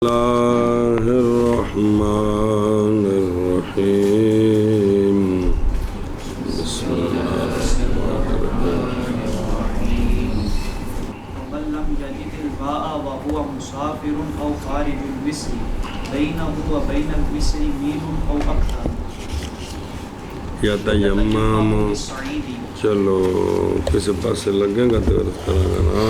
اللہ الرحمن الرحیم بسم اللہ ومن لم يجد الماء وهو مسافر أو خارج المصر بينه وبين المصر ميل أو أكثر یتیمم بالصعيد. چلو کسی پاس لگے گا تو عرض کرا گا نا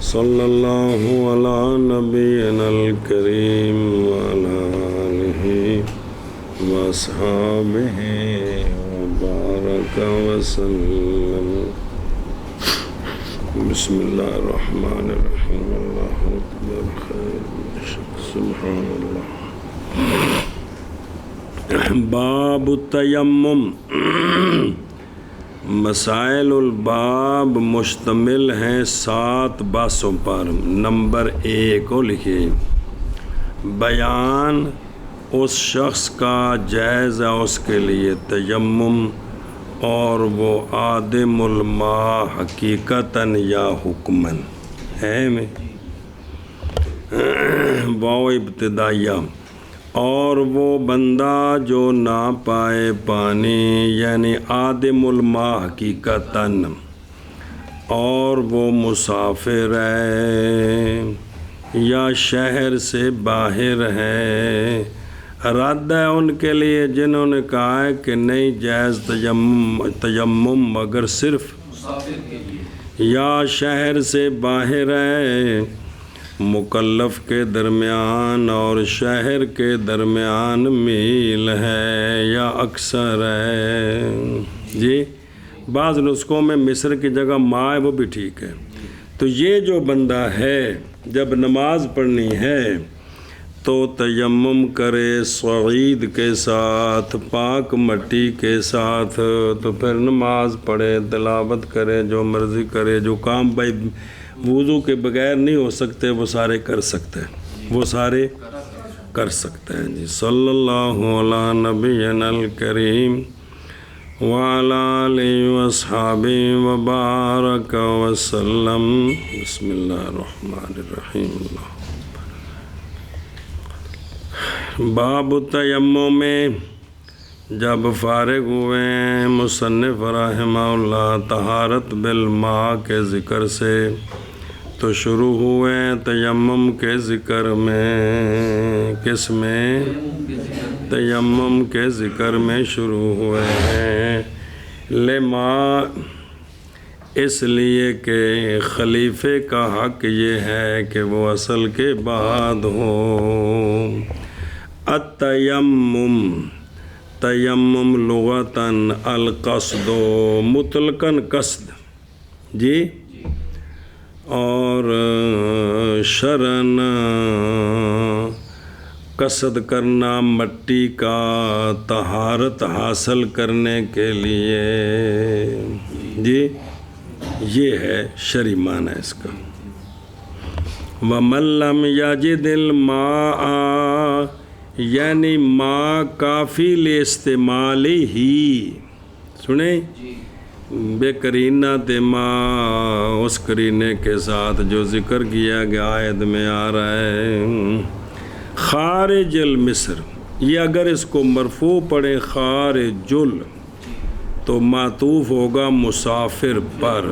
صلی اللہ علی نبینا الکریم وعلی آلہ واصحابہ وبارک وسلم. بسم اللہ الرحمن الرحیم. اللہ اکبر خیر سبحان اللہ. باب التیمم. مسائل الباب مشتمل ہیں 7 بحثوں پر. نمبر 1 کو لکھیے. بیان اس شخص کا جائز ہے اس کے لیے تیمم اور وہ عادم الماء حقیقتاً یا حکماً ہے میں واو ابتدائیہ. اور وہ بندہ جو نہ پائے پانی یعنی عادم الماء حقیقتاً اور وہ مسافر ہے یا شہر سے باہر ہے. رد ہے ان کے لیے جنہوں نے کہا ہے کہ نہیں جائز تیمم مگر صرف مسافر کے لیے یا شہر سے باہر ہے. مکلف کے درمیان اور شہر کے درمیان میل ہے یا اکثر ہے. جی بعض نسخوں میں مصر کی جگہ ماں ہے وہ بھی ٹھیک ہے. تو یہ جو بندہ ہے جب نماز پڑھنی ہے تو تیمم کرے صعید کے ساتھ پاک مٹی کے ساتھ تو پھر نماز پڑھے تلاوت کرے جو مرضی کرے. جو کام بھائی وضو کے بغیر نہیں ہو سکتے وہ سارے کر سکتے ہیں وہ سارے کر سکتے ہیں. جی صلی اللہ علی نبینا الکریم وعلی آلہ واصحابہ وبارک وسلم. بسم اللہ الرحمن الرحیم. باب التیمم میں جب فارغ ہوئے ہیں مصنف رحمہ اللہ طہارت بالماء کے ذکر سے تو شروع ہوئے تیمم کے ذکر میں. کس میں؟ تیمم کے ذکر میں شروع ہوئے ہیں. لما اس لیے کہ خلیفے کا حق یہ ہے کہ وہ اصل کے بعد ہو. التیمم تیمم لغتاً القصد مطلقاً قصد جی اور شرعاً قصد کرنا مٹی کا طہارت حاصل کرنے کے لیے. جی یہ ہے شرعی معنی اس کا. وَمَن لَّمْ يَجِدِ الْمَاءَ یعنی ماء کافی لاستعمال ہی. سنیں بے قرینہ تے ماء اس قرینے کے ساتھ جو ذکر کیا گیا آیت میں آ رہا ہے. خارج المصر یہ اگر اس کو مرفوع پڑھے خارج ال تو معطوف ہوگا مسافر پر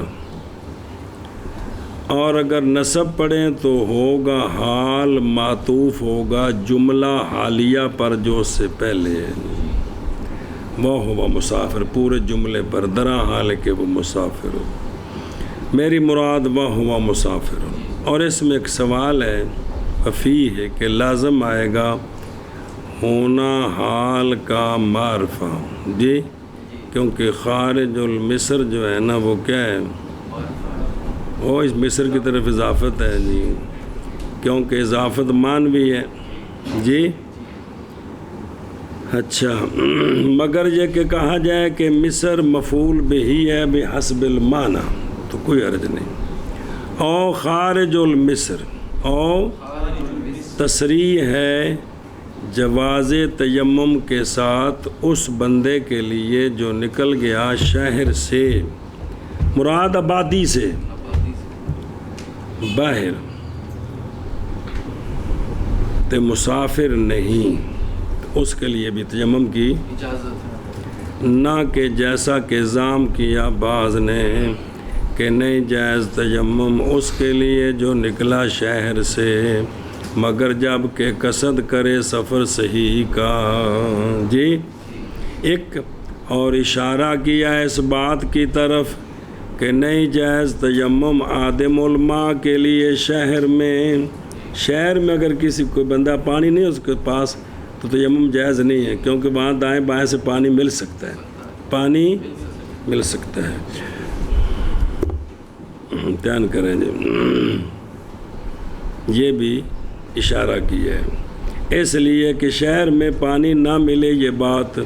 اور اگر نصب پڑھیں تو ہوگا حال معطوف ہوگا جملہ حالیہ پر جو اس سے پہلے ہے. وہ ہوا مسافر پورے جملے پر درا حال کہ وہ مسافر ہو. میری مراد وہ ہوا مسافر ہو. اور اس میں ایک سوال ہے فی ہے کہ لازم آئے گا ہونا حال کا معرفہ. جی کیونکہ خارج المصر جو ہے نا وہ کیا ہے وہ اس مصر کی طرف اضافت ہے. جی کیونکہ اضافت معنوی ہے. جی اچھا مگر یہ کہ کہا جائے کہ مصر مفعول بہی ہے بحسب المعنی تو کوئی حرج نہیں. او خارج المصر او تصریح ہے جواز تیمم کے ساتھ اس بندے کے لیے جو نکل گیا شہر سے مراد آبادی سے باہر تو مسافر نہیں، اس کے لیے بھی تیمم کی نہ کہ جیسا کہ زام کیا بعض نے کہ نہیں جائز تیمم اس کے لیے جو نکلا شہر سے مگر جب کہ قصد کرے سفر صحیح کا۔ جی ایک اور اشارہ کیا اس بات کی طرف کہ نہیں جائز تیمم آدم الماء کے لیے شہر میں اگر کسی کوئی بندہ پانی نہیں اس کے پاس تو تیمم جائز نہیں ہے، کیونکہ وہاں دائیں بائیں سے پانی مل سکتا ہے، دھیان کریں جی، یہ بھی اشارہ کیا ہے، اس لیے کہ شہر میں پانی نہ ملے یہ بات،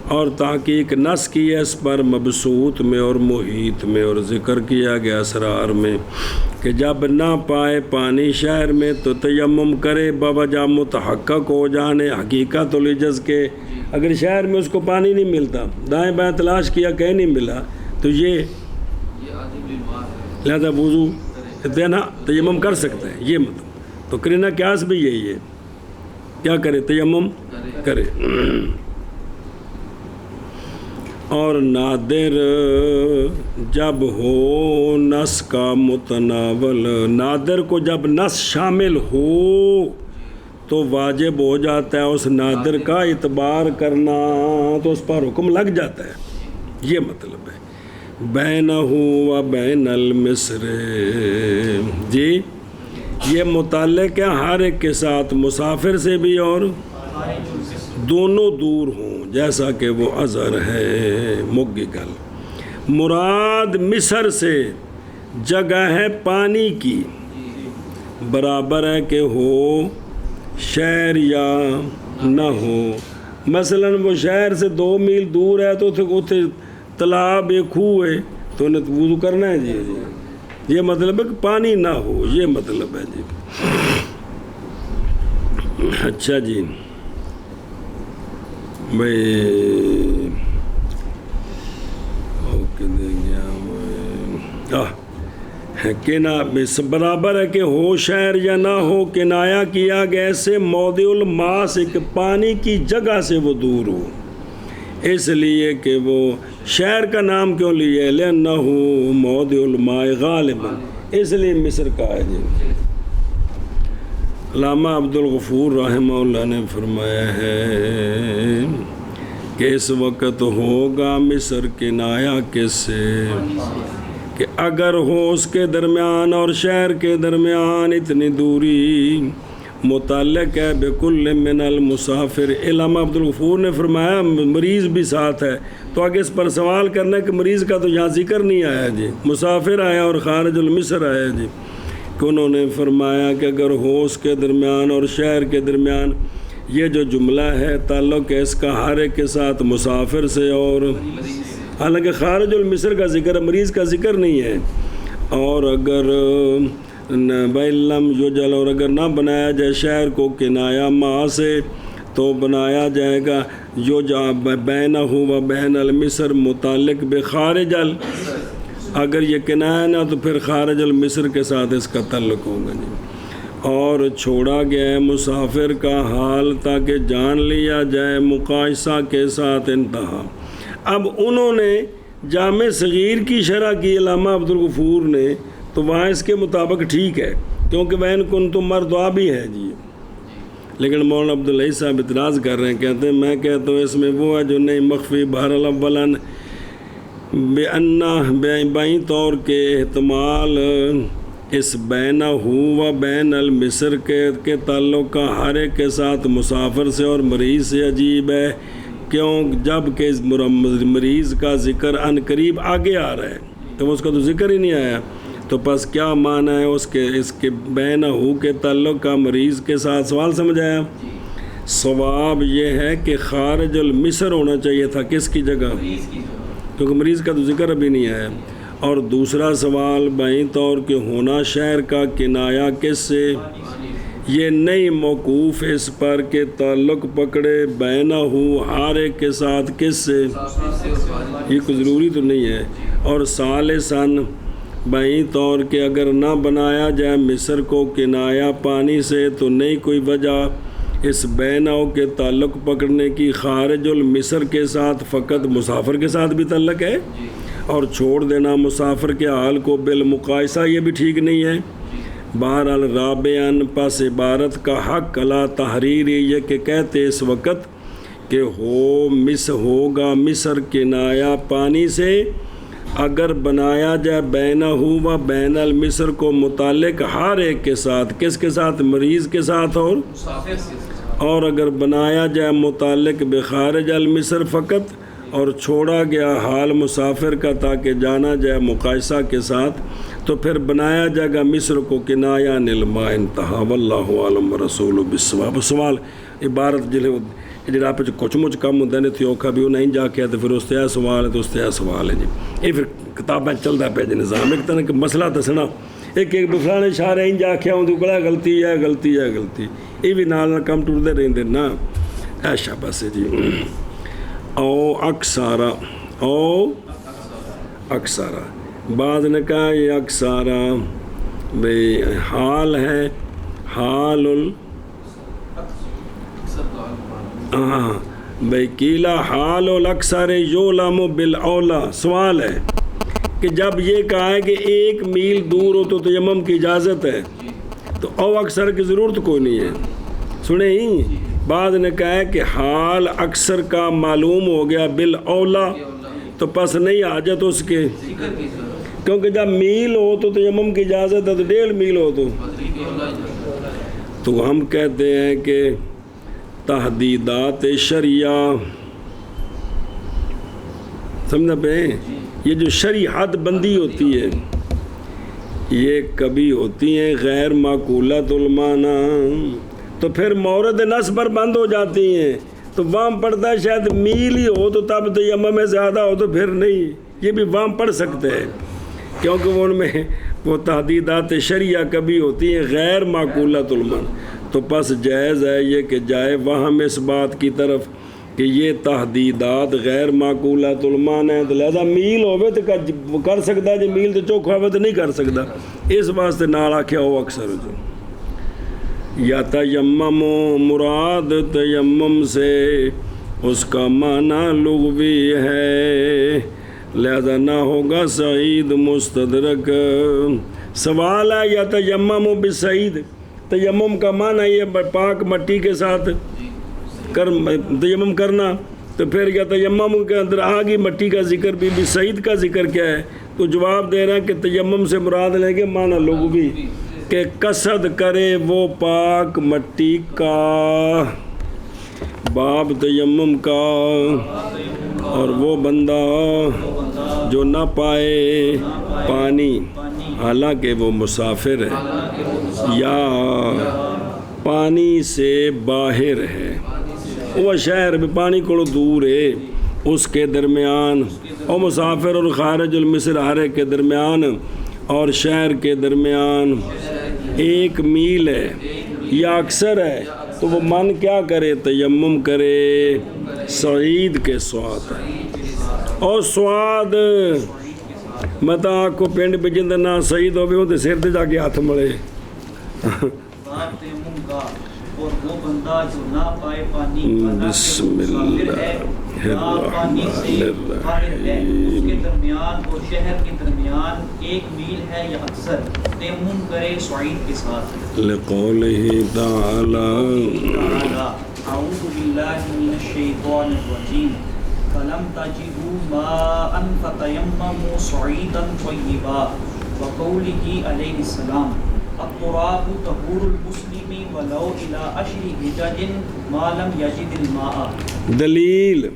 اور تحقیق نص کی ہے اس پر مبسوط میں اور محیط میں، اور ذکر کیا گیا اسرار میں کہ جب نہ پائے پانی شہر میں تو تیمم کرے بوجہ متحقق ہو جانے حقیقت العجز کے۔ اگر شہر میں اس کو پانی نہیں ملتا، دائیں بائیں تلاش کیا کہیں نہیں ملا، تو یہ لہذا وضو دینا تیمم کر سکتا ہے، یہ مطلب تو کرینہ قیاس بھی یہی ہے، کیا کرے تیمم کرے۔ اور نادر جب ہو نس کا متناول، نادر کو جب نس شامل ہو تو واجب ہو جاتا ہے اس نادر کا اعتبار کرنا، تو اس پر حکم لگ جاتا ہے، یہ مطلب ہے۔ بینہ و بین المصر، جی یہ متعلق ہے ہر ایک کے ساتھ، مسافر سے بھی اور دونوں دور ہوں، جیسا کہ وہ اظہر ہے مگی گل۔ مراد مصر سے جگہ ہے پانی کی، برابر ہے کہ ہو شہر یا نہ ہو۔ مثلا وہ شہر سے 2 میل دور ہے تو اتنے تالاب ایک کھوہ ہے تو انہیں وضو کرنا ہے، جی یہ مطلب ہے کہ پانی نہ ہو، یہ مطلب ہے جی۔ اچھا جی بھائی برابر ہے کہ ہو شہر یا نہ ہو، کنایا کیا گیا سے موضع الماء سے کہ پانی کی جگہ سے وہ دور ہو، اس لیے کہ وہ شہر کا نام کیوں لیا لأنه موضع الماء غالبا، اس لیے مصر کا ہے جی۔ علامہ عبدالغفور رحمہ اللہ نے فرمایا ہے کہ اس وقت ہوگا مصر کنایا کس سے کہ اگر ہو اس کے درمیان اور شہر کے درمیان اتنی دوری، متعلق ہے بکل من المسافر۔ علامہ عبدالغفور نے فرمایا مریض بھی ساتھ ہے، تو آگے اس پر سوال کرنا ہے کہ مریض کا تو یہاں ذکر نہیں آیا جی، مسافر آیا اور خارج المصر آیا جی، کہ انہوں نے فرمایا کہ اگر ہو اس کے درمیان اور شہر کے درمیان، یہ جو جملہ ہے تعلق ہے اس کا ہر ایک کے ساتھ مسافر سے، اور حالانکہ خارج المصر کا ذکر مریض کا ذکر نہیں ہے، اور اگر بَإِلَّمْ يُجَلْ، اور اگر نہ بنایا جائے شہر کو کنایا ماں سے تو بنایا جائے گا جو بینہ و بین المصر متعلق بخارج اگر یہ کنایا نہ تو پھر خارج المصر کے ساتھ اس کا تعلق ہوگا جی۔ اور چھوڑا گیا ہے مسافر کا حال تاکہ جان لیا جائے مقایسہ کے ساتھ انتہا۔ اب انہوں نے جامع صغیر کی شرح کی علامہ عبدالغفور نے، تو وہاں اس کے مطابق ٹھیک ہے کیونکہ بین کن تم مردعا بھی ہے جی، لیکن مولانا عبداللہ صاحب اعتراض کر رہے ہیں، کہتے ہیں میں کہتا ہوں اس میں وہ ہے جو نہیں مخفی بہر الاولاً بائیں طور کے احتمال اس بینہ و بین المصر کے تعلق کا ہر ایک کے ساتھ مسافر سے اور مریض سے عجیب ہے، کیوں جب کہ مریض کا ذکر عن قریب آگے آ رہا ہے تو اس کا تو ذکر ہی نہیں آیا، تو پس کیا معنی ہے اس کے بینہ کے تعلق کا مریض کے ساتھ؟ سوال سمجھ آیا؟ صواب یہ ہے کہ خارج المصر ہونا چاہیے تھا، کس کی جگہ؟ کیونکہ مریض کا تو ذکر ابھی نہیں آیا۔ اور دوسرا سوال بائیں طور کے ہونا شہر کا کنایا کس سے؟ یہ نہیں موقوف اس پر کہ تعلق پکڑے بینہ ہر ایک کے ساتھ کس سے، یہ کوئی ضروری تو نہیں ہے۔ اور ثالثاً بہیں طور کہ اگر نہ بنایا جائے مصر کو کنایا پانی سے تو نہیں کوئی وجہ اس بیناؤ کے تعلق پکڑنے کی خارج المصر کے ساتھ فقط مسافر کے ساتھ بھی تعلق ہے اور چھوڑ دینا مسافر کے حال کو بالمقایسہ یہ بھی ٹھیک نہیں ہے۔ بہرحال رابعاً پس عبارت کا حق علی تحریر یہ کہ کہتے اس وقت کہ ہوگا مصر کنایا پانی سے اگر بنایا جائے بینہ و بین المصر کو متعلق ہر ایک کے ساتھ، کس کے ساتھ؟ مریض کے ساتھ اور اگر بنایا جائے متعلق بخارج المصر فقط اور چھوڑا گیا حال مسافر کا تاکہ جانا جائے مقایسہ کے ساتھ تو پھر بنایا جائے گا مصر کو کنایا نلما انتہا واللہ عالم رسول بالصواب۔ سوال عبارت جڑا پہ کچھ مچ کم ہوتا ہے تھی اوکھا بھی وہ نہیں جا کے تو پھر اس تے سوال ہے تو اس تے سوال ہے جی یہ پھر کتابیں چلتا پہ جی نظام ایک طرح کہ مسئلہ دسنا ایک فلانے شہر ہیں جا کے آؤں بڑا غلطی یہ بھی نال کم ٹرتے رہتے نا ایشا بس جی او اکثارا بعض نے کہا یہ اکثارا بھئی حال ہے حال بھئی کیلا حال الاکثر یولم بالاولا۔ سوال ہے کہ جب یہ کہا ہے کہ 1 میل دور ہو تو تیمم کی اجازت ہے تو او اکثر کی ضرورت کوئی نہیں ہے۔ سنیں ہی بعد نے کہا ہے کہ حال اکثر کا معلوم ہو گیا بالاولا تو پس نہیں حاجت اس کے، کیونکہ جب میل ہو تو تیمم کی اجازت ہے تو 1.5 میل ہو تو ہم کہتے ہیں کہ تحدیدات شریعہ سمجھنا پہ یہ جو شرعی حد بندی ہوتی ہے یہ کبھی ہوتی ہیں غیر معقولۃ المعنی تو پھر مورد نص پر بند ہو جاتی ہیں تو وام پڑھتا ہے شاید میل ہی ہو تو تب تیمم میں زیادہ ہو تو پھر نہیں، یہ بھی وام پڑھ سکتے ہیں کیونکہ ان میں وہ تحدیدات شریعہ کبھی ہوتی ہیں غیر معقولۃ المعنی تو پس جائز ہے یہ کہ جائے وہاں اس بات کی طرف کہ یہ تحدیدات غیر معقولۃ المعنی ہیں تو لہذا میل ہوئے تو کر سکتا ہے جو میل تو چوکھا ہوئے تو نہیں کر سکتا، اس واسطے نال آکھیا ہو اکثر جو یا تیمم مراد تیمم سے اس کا معنی لغوی ہے لہذا نہ ہوگا سعید مستدرک۔ سوال ہے یا تیمم بسعید، تیمم کا معنی یہ پاک مٹی کے ساتھ تیمم کرنا تو پھر یا تیمم کے اندر آگی مٹی کا ذکر بھی سعید کا ذکر کیا ہے تو جواب دے رہا ہے کہ تیمم سے مراد لیں گے معنی لغوی کہ قصد کرے وہ پاک مٹی کا باب تیمم کا اور وہ بندہ جو نہ پائے پانی حالانکہ وہ مسافر ہے یا پانی سے باہر ہے وہ شہر میں پانی کو دور ہے اس کے درمیان اور مسافر اور خارج المصر ہرے کے درمیان اور شہر کے درمیان 1 میل ہے یا اکثر ہے تو وہ من کیا کرے تیمم کرے سعید کے سواد اور سواد متا کو پنڈ پہ جند نہ سعید ہوئے ہوں تو سر تے جا کے ہاتھ ملے اور وہ بندہ جو نہ پائے پانی بسم اللہ پانی سے باہر ہے اس کے درمیان اور شہر کے درمیان 1 میل ہے یا اکثر تیمم کرے سعید کے ساتھ لقولہ تعالی اعوذ باللہ من الشیطان الرجیم فلم تجدوا ماء فتیمموا صعیدا طیبا وقولہ علیہ السلام التراب طهور المسلم ولو الى 10 حجج ما لم یجد الماء۔ دلیل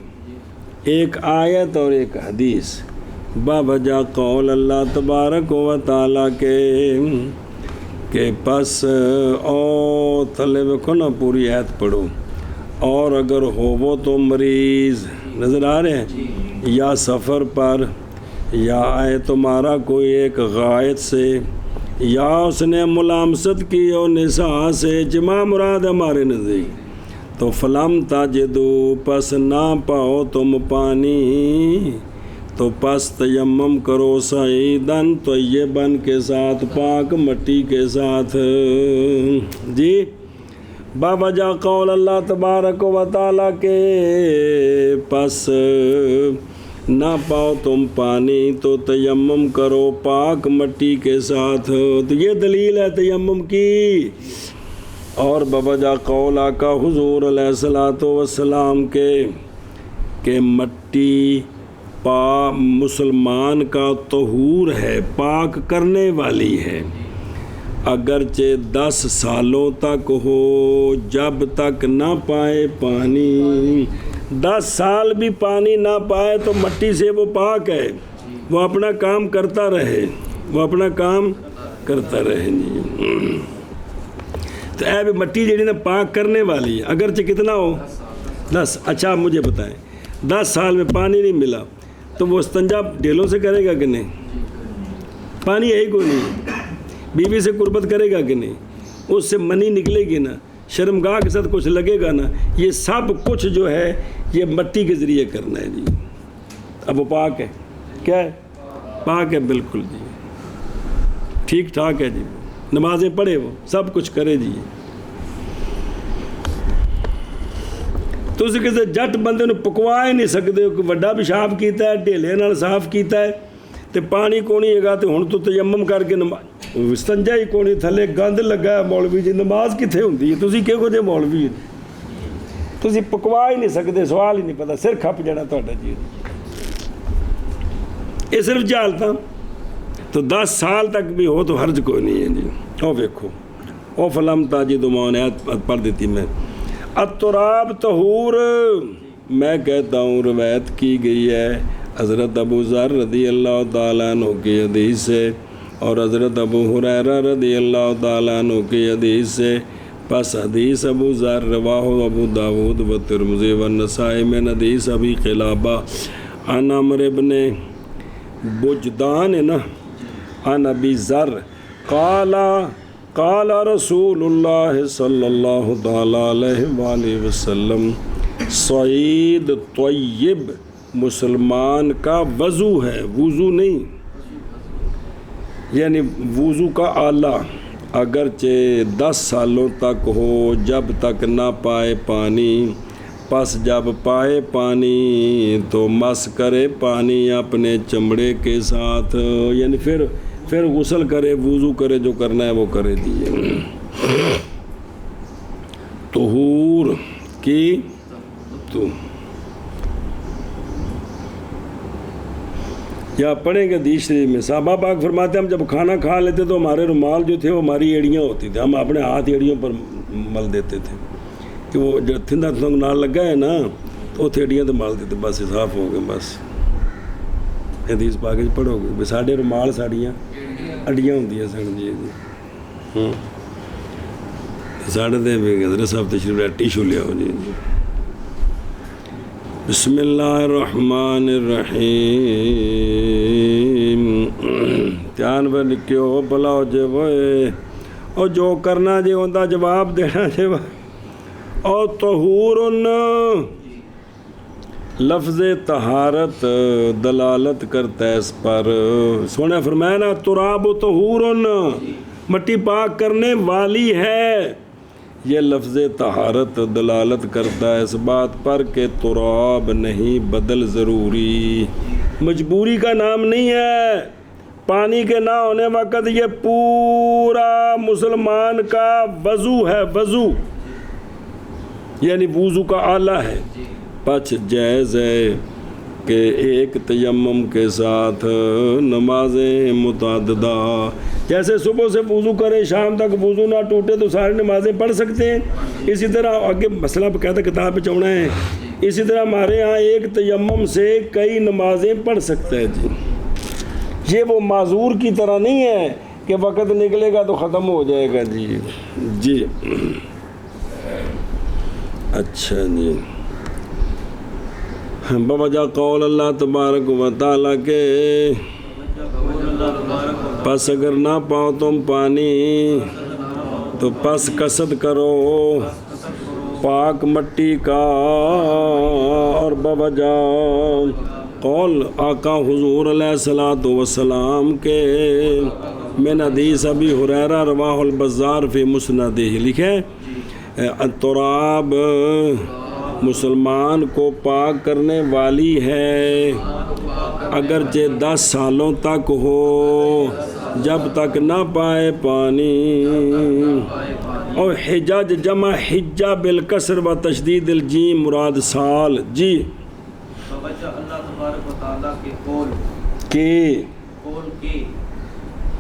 ایک آیت اور ایک حدیث بابجا قول اللہ تبارک و تعالیٰ کے کہ پس او تھلے کو نا پوری آیت پڑھو اور اگر ہو وہ تو مریض نظر آ رہے ہیں یا سفر پر یا آئے تمہارا کوئی ایک غائط سے یا اس نے ملامست کی اور نساء سے جمع مراد ہمارے نزدیک تو فلم تاجدو پس نہ پاؤ تم پانی تو پس تیمم کرو سعیدن طیبن کے ساتھ، پاک مٹی کے ساتھ۔ جی بوجہ قول اللہ تبارک و تعالیٰ کے، پس نہ پاؤ تم پانی تو تیمم کرو پاک مٹی کے ساتھ۔ تو یہ دلیل ہے تیمم کی۔ اور بوجہ قول آقا حضور علیہ الصلوۃ والسلام کے کہ مٹی مسلمان کا طہور ہے، پاک کرنے والی ہے، اگرچہ 10 سالوں تک ہو، جب تک نہ پائے پانی۔ 10 سال بھی پانی نہ پائے تو مٹی سے وہ پاک ہے، وہ اپنا کام کرتا رہے، وہ اپنا کام کرتا رہے۔ جی تو اے بھی مٹی جڑی نا پاک کرنے والی ہے، اگرچہ کتنا ہو 10۔ اچھا مجھے بتائیں 10 سال میں پانی نہیں ملا تو وہ استنجا ڈھیلوں سے کرے گا کہ نہیں؟ پانی ہے ہی کوئی نہیں۔ بیوی سے قربت کرے گا کہ نہیں؟ اس سے منی نکلے گی نا، شرمگاہ کے ساتھ کچھ لگے گا نا۔ یہ سب کچھ جو ہے یہ مٹی کے ذریعے کرنا ہے جی۔ اب وہ پاک ہے، کیا ہے؟ پاک ہے بالکل جی، ٹھیک ٹھاک ہے جی، نمازیں پڑھے وہ سب کچھ کرے جی۔ تو اس کسی جٹ بندے نے پکوا ہی نہیں سکتے کہ وڈا پیشاب کیتا ہے، ڈھیلے نال صاف کیتا ہے تے پانی کونی ہے گا تے ہن تو تیمم کر کے استنجا ہی کونی، تھلے گند لگا ہے مولوی جی، نماز کتنے ہوندی ہے؟ تسی کہو جے مولوی تسی پکوا ہی نہیں سکتے، سوال ہی نہیں پتا، سر کھپ جانا تہاڈا جی۔ یہ صرف جہالت تو 10 سال تک بھی ہو تو حرج کوئی نہیں ہے جی۔ او ویکھو او فلم تاجد مونیت پڑھ دیتی میں۔ التراب طہور، میں کہتا ہوں روایت کی گئی ہے حضرت ابو ذر رضی اللہ تعالیٰ عنہ کی حدیث سے اور حضرت ابو ہریرہ رضی اللہ تعالیٰ عنہ کی حدیث سے۔ پس حدیث ابو ذر رواہ ابو داود و ترمذی و نسائی من حدیث ابی قلابہ عن عمرو بن بجدان نا عن ابی ذر قال رسول اللہ صلی اللہ تعالیٰ علیہ وآلہ وسلم، سعید طیب مسلمان کا وضو ہے، وضو نہیں، یعنی وضو کا آلہ، اگرچہ 10 سالوں تک ہو، جب تک نہ پائے پانی، پس جب پائے پانی تو مس کرے پانی اپنے چمڑے کے ساتھ، یعنی پھر غسل کرے، وضو کرے، جو کرنا ہے وہ کرے دیئے۔ طہور کی تو یا پڑھیں گے حدیث شریف میں صحابہ پاک فرماتے ہیں ہم جب کھانا کھا لیتے تو ہمارے رومال جو تھے وہ ہماری ایڑیاں ہوتی تھیں، ہم اپنے ہاتھ ایڑیوں پر مل دیتے تھے کہ وہ جو تھندا تھنگ نال لگا ہے نا تو اتنے ایڑیاں تو مل دیتے، بس صاف ہو گئے۔ بس حدیث پاک پڑھو گے بھی ساڈے رومال ساڑیاں اڈیاں ہوندیاں سن جی۔ ساڑھے دے بھی حضرت صاحب تشریف لے ٹیشو لیا ہو جی۔ بسم اللہ الرحمن الرحیم، دھیان پر لکھو بلا ہو جے وے اور جو کرنا جے ہوندہ جواب دینا جے وے۔ اور طہورن لفظ طہارت دلالت کرتا ہے اس پر، سونے فرمایا نا تراب طہورن، مٹی پاک کرنے والی ہے، یہ لفظ طہارت دلالت کرتا ہے اس بات پر کہ تراب نہیں بدل ضروری، مجبوری کا نام نہیں ہے۔ پانی کے نہ ہونے وقت یہ پورا مسلمان کا وضو ہے، وضو یعنی وضو کا آلہ ہے۔ پچ جائز ہے کہ ایک تیمم کے ساتھ نمازیں متعددہ، جیسے صبح سے وضو کریں شام تک وضو نہ ٹوٹے تو ساری نمازیں پڑھ سکتے ہیں۔ اسی طرح آگے مسئلہ کہتا کتاب پہ چونا ہے، اسی طرح ہمارے ہاں ایک تیمم سے کئی نمازیں پڑھ سکتا ہے جی۔ یہ وہ معذور کی طرح نہیں ہے کہ وقت نکلے گا تو ختم ہو جائے گا جی۔ جی اچھا جی، بوجہ قول اللہ تبارک و تعالیٰ کے، پس اگر نہ پاؤ تم پانی تو پس قصد کرو پاک مٹی کا، اور بوجہ قول آقا حضور علیہ الصلوۃ والسلام کے من حدیث ابی ہریرہ رواہ البزار فی مسندہ لکھے التراب مسلمان کو پاک کرنے والی ہے اگرچہ 10 سالوں تک ہو جب تک نہ پائے پانی. اور حجاج جمع حجہ بالکسر و تشدید الجیم مراد سال. جی توجہ اللہ تبارک و تعالیٰ کے قول کے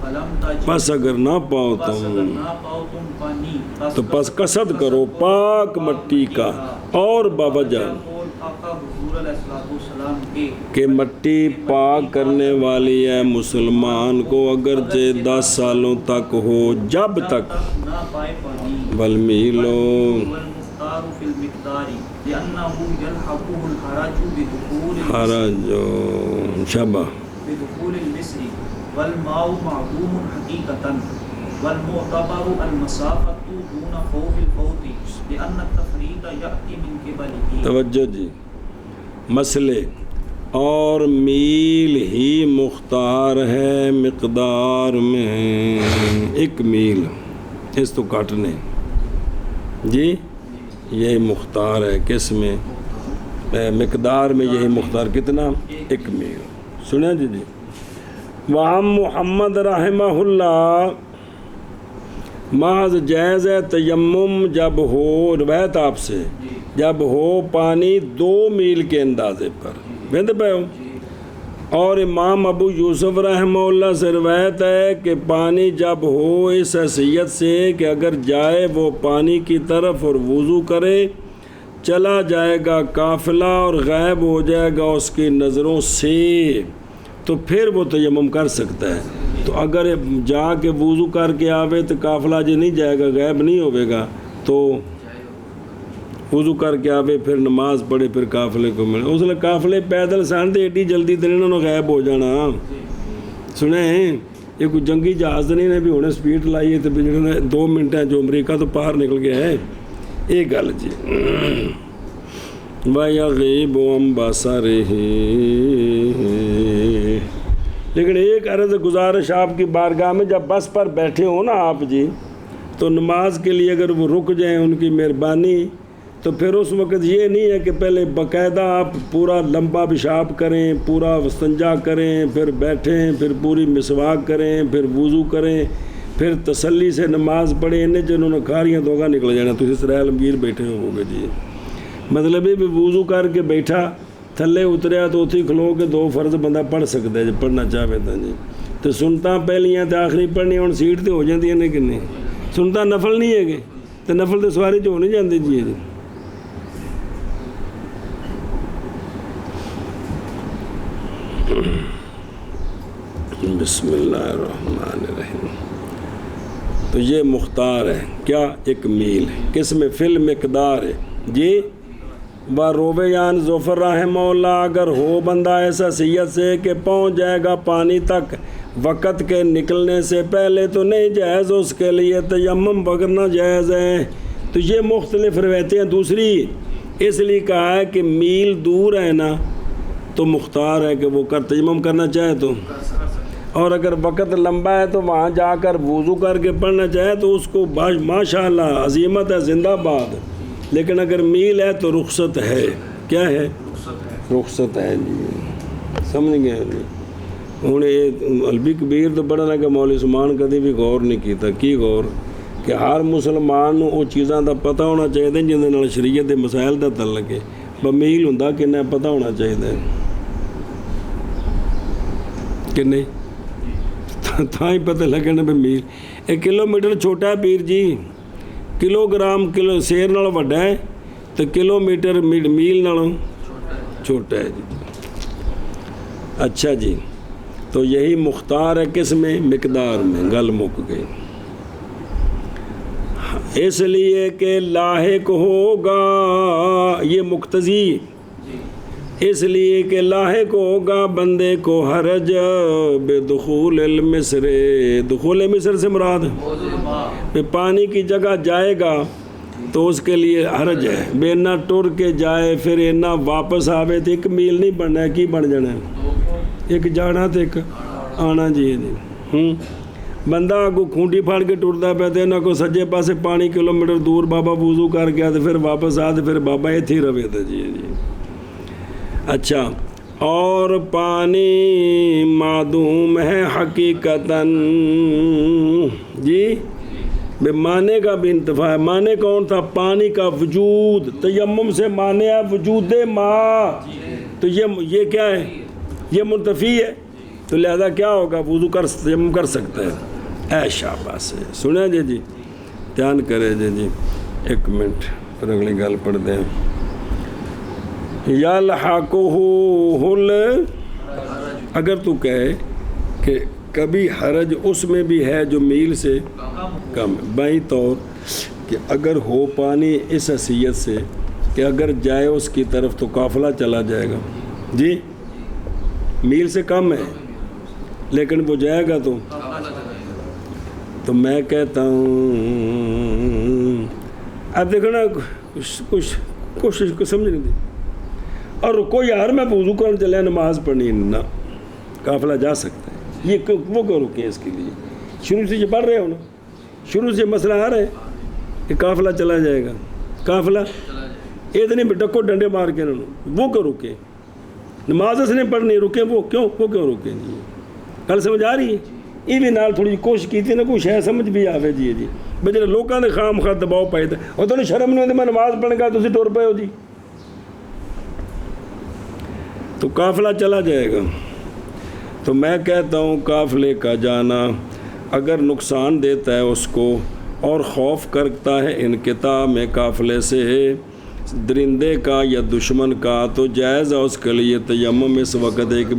فلم تجد پس اگر نہ پاؤ تم پانی تو پس قصد کرو پاک مٹی کا اور باوجہ قول آقا حضور علیہ السلام کے کہ مٹی پاک کرنے والی ہے مسلمان کو اگرچہ 10 سالوں تک ہو جب تک نہ پائے پانی والمیلو والمختار فی المقدار لأنه يلحقه الحرج بدخول شبہ بدخول المصر والماء معدوم حقیقتا والمعتبر المسافة دون فوق الفوت لأن التفريق يأتي من قبله. توجہ جی مسئلے اور میل ہی مختار ہے مقدار میں. 1 میل اس تو کاٹنے جی یہ مختار ہے کس میں مقدار میں یہی مختار کتنا 1 میل. سنیں جی وہاں محمد رحمہ اللہ محض جائز ہے تیمم جب ہو روایت آپ سے جب ہو پانی 2 میل کے اندازے پر بند پہ ہو. اور امام ابو یوسف رحمہ اللہ سے روایت ہے کہ پانی جب ہو اس حیثیت سے کہ اگر جائے وہ پانی کی طرف اور وضو کرے چلا جائے گا قافلہ اور غائب ہو جائے گا اس کی نظروں سے تو پھر وہ تیمم کر سکتا ہے. تو اگر جا کے وضو کر کے آوے تو قافلہ جی نہیں جائے گا غائب نہیں ہوئے گا تو وضو کر کے آوے پھر نماز پڑھے پھر قافلے کو ملے. اس لیے قافلے پیدل سان دے ایڈی جلدی تو انہوں نے غائب ہو جانا. سنیں یہ کوئی جنگی جہاز نہیں نے بھی ہونے سپیڈ لائی ہے تو جنہوں نے 2 منٹ جو امریکہ تو باہر نکل گیا ہے یہ گل جی. وَيَغِيبُ عَنْ بَصَرِهِ. لیکن ایک عرض گزارش آپ کی بارگاہ میں جب بس پر بیٹھے ہوں نا آپ جی تو نماز کے لیے اگر وہ رک جائیں ان کی مہربانی تو پھر اس وقت یہ نہیں ہے کہ پہلے باقاعدہ آپ پورا لمبا پیشاب کریں پورا استنجا کریں پھر بیٹھیں پھر پوری مسواک کریں پھر وضو کریں پھر تسلی سے نماز پڑھیں انہیں جنہوں نے کھاریاں دوگا نکل جانا تو اس رحل امگیر بیٹھے ہو گے جی. مطلب یہ بھی وضو کر کے بیٹھا تھلے اتریا تو اتھی کھلو کے 2 فرض بندہ پڑھ سکتا ہے جی پڑھنا چاہے تو جی. تو سنتا پہلیاں تو آخری پڑھنی ہوں سیٹ تو ہو جاتی ہیں کہ نہیں. سنتا نفل نہیں ہے کہ تو نفل تو سواری جو نہیں جاندی جی. بسم اللہ الرحمن الرحیم. تو یہ مختار ہے کیا 1 میل کس میں فل مقدار ہے جی. روبیان ظفر رحمہ اللہ اگر ہو بندہ ایسا حیثیت سے کہ پہنچ جائے گا پانی تک وقت کے نکلنے سے پہلے تو نہیں جائز اس کے لیے تیمم وغیرہ جائز ہے. تو یہ مختلف روایتیں ہیں. دوسری اس لیے کہا ہے کہ میل دور ہے نا تو مختار ہے کہ وہ تیمم کرنا چاہے تو اور اگر وقت لمبا ہے تو وہاں جا کر وضو کر کے پڑھنا چاہے تو اس کو ماشاء اللہ عظیمت ہے زندہ باد. لیکن اگر میل ہے تو رخصت ہے. کیا ہے رخصت ہے جی. سمجھ گئے جی. ہوں یہ البی کبیر تو بڑا لگا مولوی عثمان کدی بھی غور نہیں کیتا. کی غور کہ ہر مسلمان وہ چیزاں دا پتہ ہونا چاہیے جن دے شریعت دے مسائل دا تعلق ہے. میل ہوں کہ نہیں پتہ ہونا چاہیے کہ نہیں تھا ہی پتہ لگے نا بھی میل 1 کلومیٹر چھوٹا ہے پیر جی. کلو گرام کلو سیر نال وڈا ہے تو کلومیٹر میل نالوں چھوٹا ہے جی. اچھا جی تو یہی مختار ہے کس میں مقدار میں. گل مک گئی. اس لیے کہ لاحق ہوگا یہ مقتضی اس لیے کہ لاحق ہوگا بندے کو حرج بدخول المصر. دخول مصر سے مراد پانی کی جگہ جائے گا تو اس کے لیے حرج ہے بے اینا ٹر کے جائے پھر اینا واپس آوے تو ایک میل نہیں بننا ہے کی بن جانا ہے ایک جانا تو ایک آنا جی بندہ کو کھونٹی پھاڑ کے ٹرتا پہ تو انہوں کو سجے پاسے پانی کلومیٹر دور بابا وضو کر گیا تو پھر واپس آ تو پھر بابا ایتھے ہی روے تھا جی اچھا اور پانی معدوم ہے حقیقتاً جی بے معنی کا بھی انتفاع ہے معنی کون تھا پانی کا وجود تیمم سے معنی ہے وجود ماء تو یہ کیا ہے یہ منتفی ہے تو لہذا کیا ہوگا وضو تیمم کر سکتا ہے اے شاباش ہے سنیں جی دھیان کرے جی ایک منٹ پھر اگلی گل پڑھ دیں یا لحاقہ اگر تو کہے کہ کبھی حرج اس میں بھی ہے جو میل سے کم ہے بائیں طور کہ اگر ہو پانی اس حیثیت سے کہ اگر جائے اس کی طرف تو قافلہ چلا جائے گا جی میل سے کم ہے لیکن وہ جائے گا تو میں کہتا ہوں اب دیکھو نا کچھ کوشش کو سمجھ نہیں دی اور رکو یار میں وضو کرنے چلے نماز پڑھنی نہ قافلہ جا سکتا ہے یہ وہ کیوں رکے اس کے لیے شروع سے یہ پڑھ رہے ہو نا شروع سے مسئلہ آ رہا ہے کہ قافلہ چلا جائے گا قافلہ اتنے بھی ڈکو ڈنڈے مار کے انہوں وہ کیوں رکے نماز اس نے پڑھنی رکے وہ کیوں رکے جی گل سمجھ آ رہی ہے یہ بھی نال تھوڑی کوشش کی تھی نا کچھ ہے سمجھ بھی آوے جی بھائی جی لوگوں نے خام خواہ دباؤ پائے تھے اور تو شرم نہیں ہوتی میں نماز پڑھنے کا تھی ٹر پے ہو جی تو قافلہ چلا جائے گا تو میں کہتا ہوں قافلے کا جانا اگر نقصان دیتا ہے اس کو اور خوف کرتا ہے انقطاع میں قافلے سے درندے کا یا دشمن کا تو جائز ہے اس کے لیے تیمم اس وقت ایک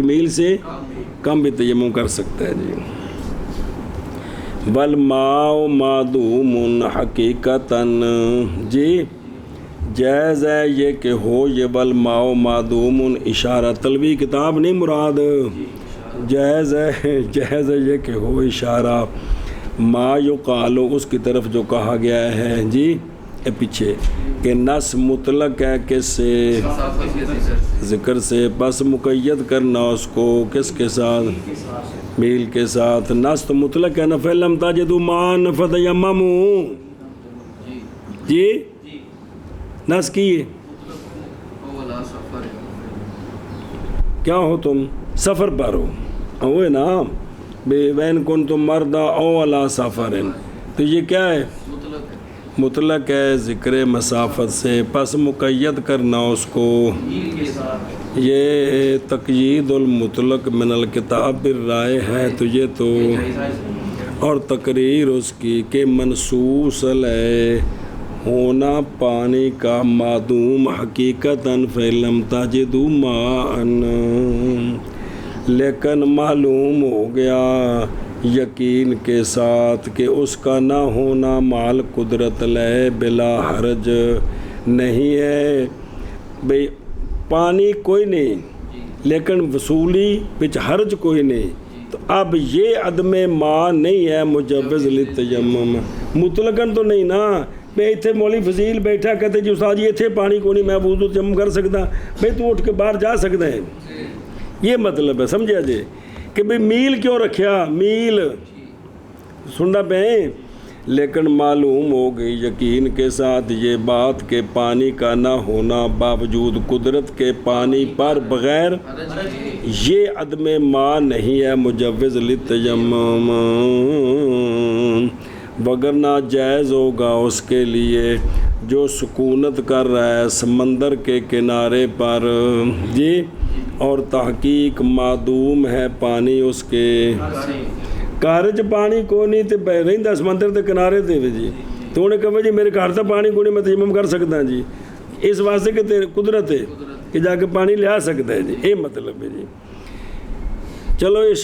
میل سے کم بھی تیمم کر سکتا ہے جی والماء معدوم حقیقتاً جی جائز ہے یہ کہ ہو یہ والماء معدوم اشارہ طلبی کتاب نہیں مراد جائز ہے یہ کہ ہو اشارہ ما یقال اس کی طرف جو کہا گیا ہے جی پیچھے کہ نس مطلق ہے کس سے ذکر سے بس مقید کرنا اس کو کس کے ساتھ میل کے ساتھ نس تو مطلق ہے نا فَلَمْ تَجِدُوا مَاءً فَتَيَمَّمُوا جی نس کی کیا ہو تم سفر پر ہو وہ نا وین کن تم مردہ او علی سفر تو یہ کیا ہے مطلق ہے ذکر مسافت سے پس مقید کرنا اس کو یہ تقیید المطلق من الکتاب الرائے ہے تو یہ تو اور تقریر اس کی کہ منصوص علیہ ہونا پانی کا معدوم حقیقتاً فَلَمْ تَجِدُوا مَاءً لیکن معلوم ہو گیا یقین کے ساتھ کہ اس کا نہ ہونا مال قدرت لے بلا حرج نہیں ہے بھئی پانی کوئی نہیں لیکن وصولی بچ حرج کوئی نہیں تو اب یہ عدم ماء نہیں ہے مجوز للتیمم مطلقاً تو نہیں نا میں اتنے مولوی فضیل بیٹھا کہتے جی استاد جی اتنے پانی کو نہیں میں وضو تیمم کر سکتا بھئی تو اٹھ کے باہر جا سکتا ہے یہ مطلب ہے سمجھا جی کہ بھئی میل کیوں رکھیا میل سننا پہ لیکن معلوم ہو گئی یقین کے ساتھ یہ بات کہ پانی کا نہ ہونا باوجود قدرت کے پانی پر بغیر یہ عدم ماء نہیں ہے مجوز للتیمم وگرنہ جائز ہوگا اس کے لیے جو سکونت کر رہا ہے سمندر کے کنارے پر جی اور تحقیق معدوم ہے پانی اس کے کارج پانی کو نہیں تے رہندا سمندر کے کنارے تے جی تو انہیں کہا جی میرے گھر تا پانی کو نہیں میں تیمم کر سکتا ہوں جی اس واسطے کہ قدرت ہے کہ جا کے پانی لیا سکتا ہے جی یہ مطلب ہے جی چلو یہ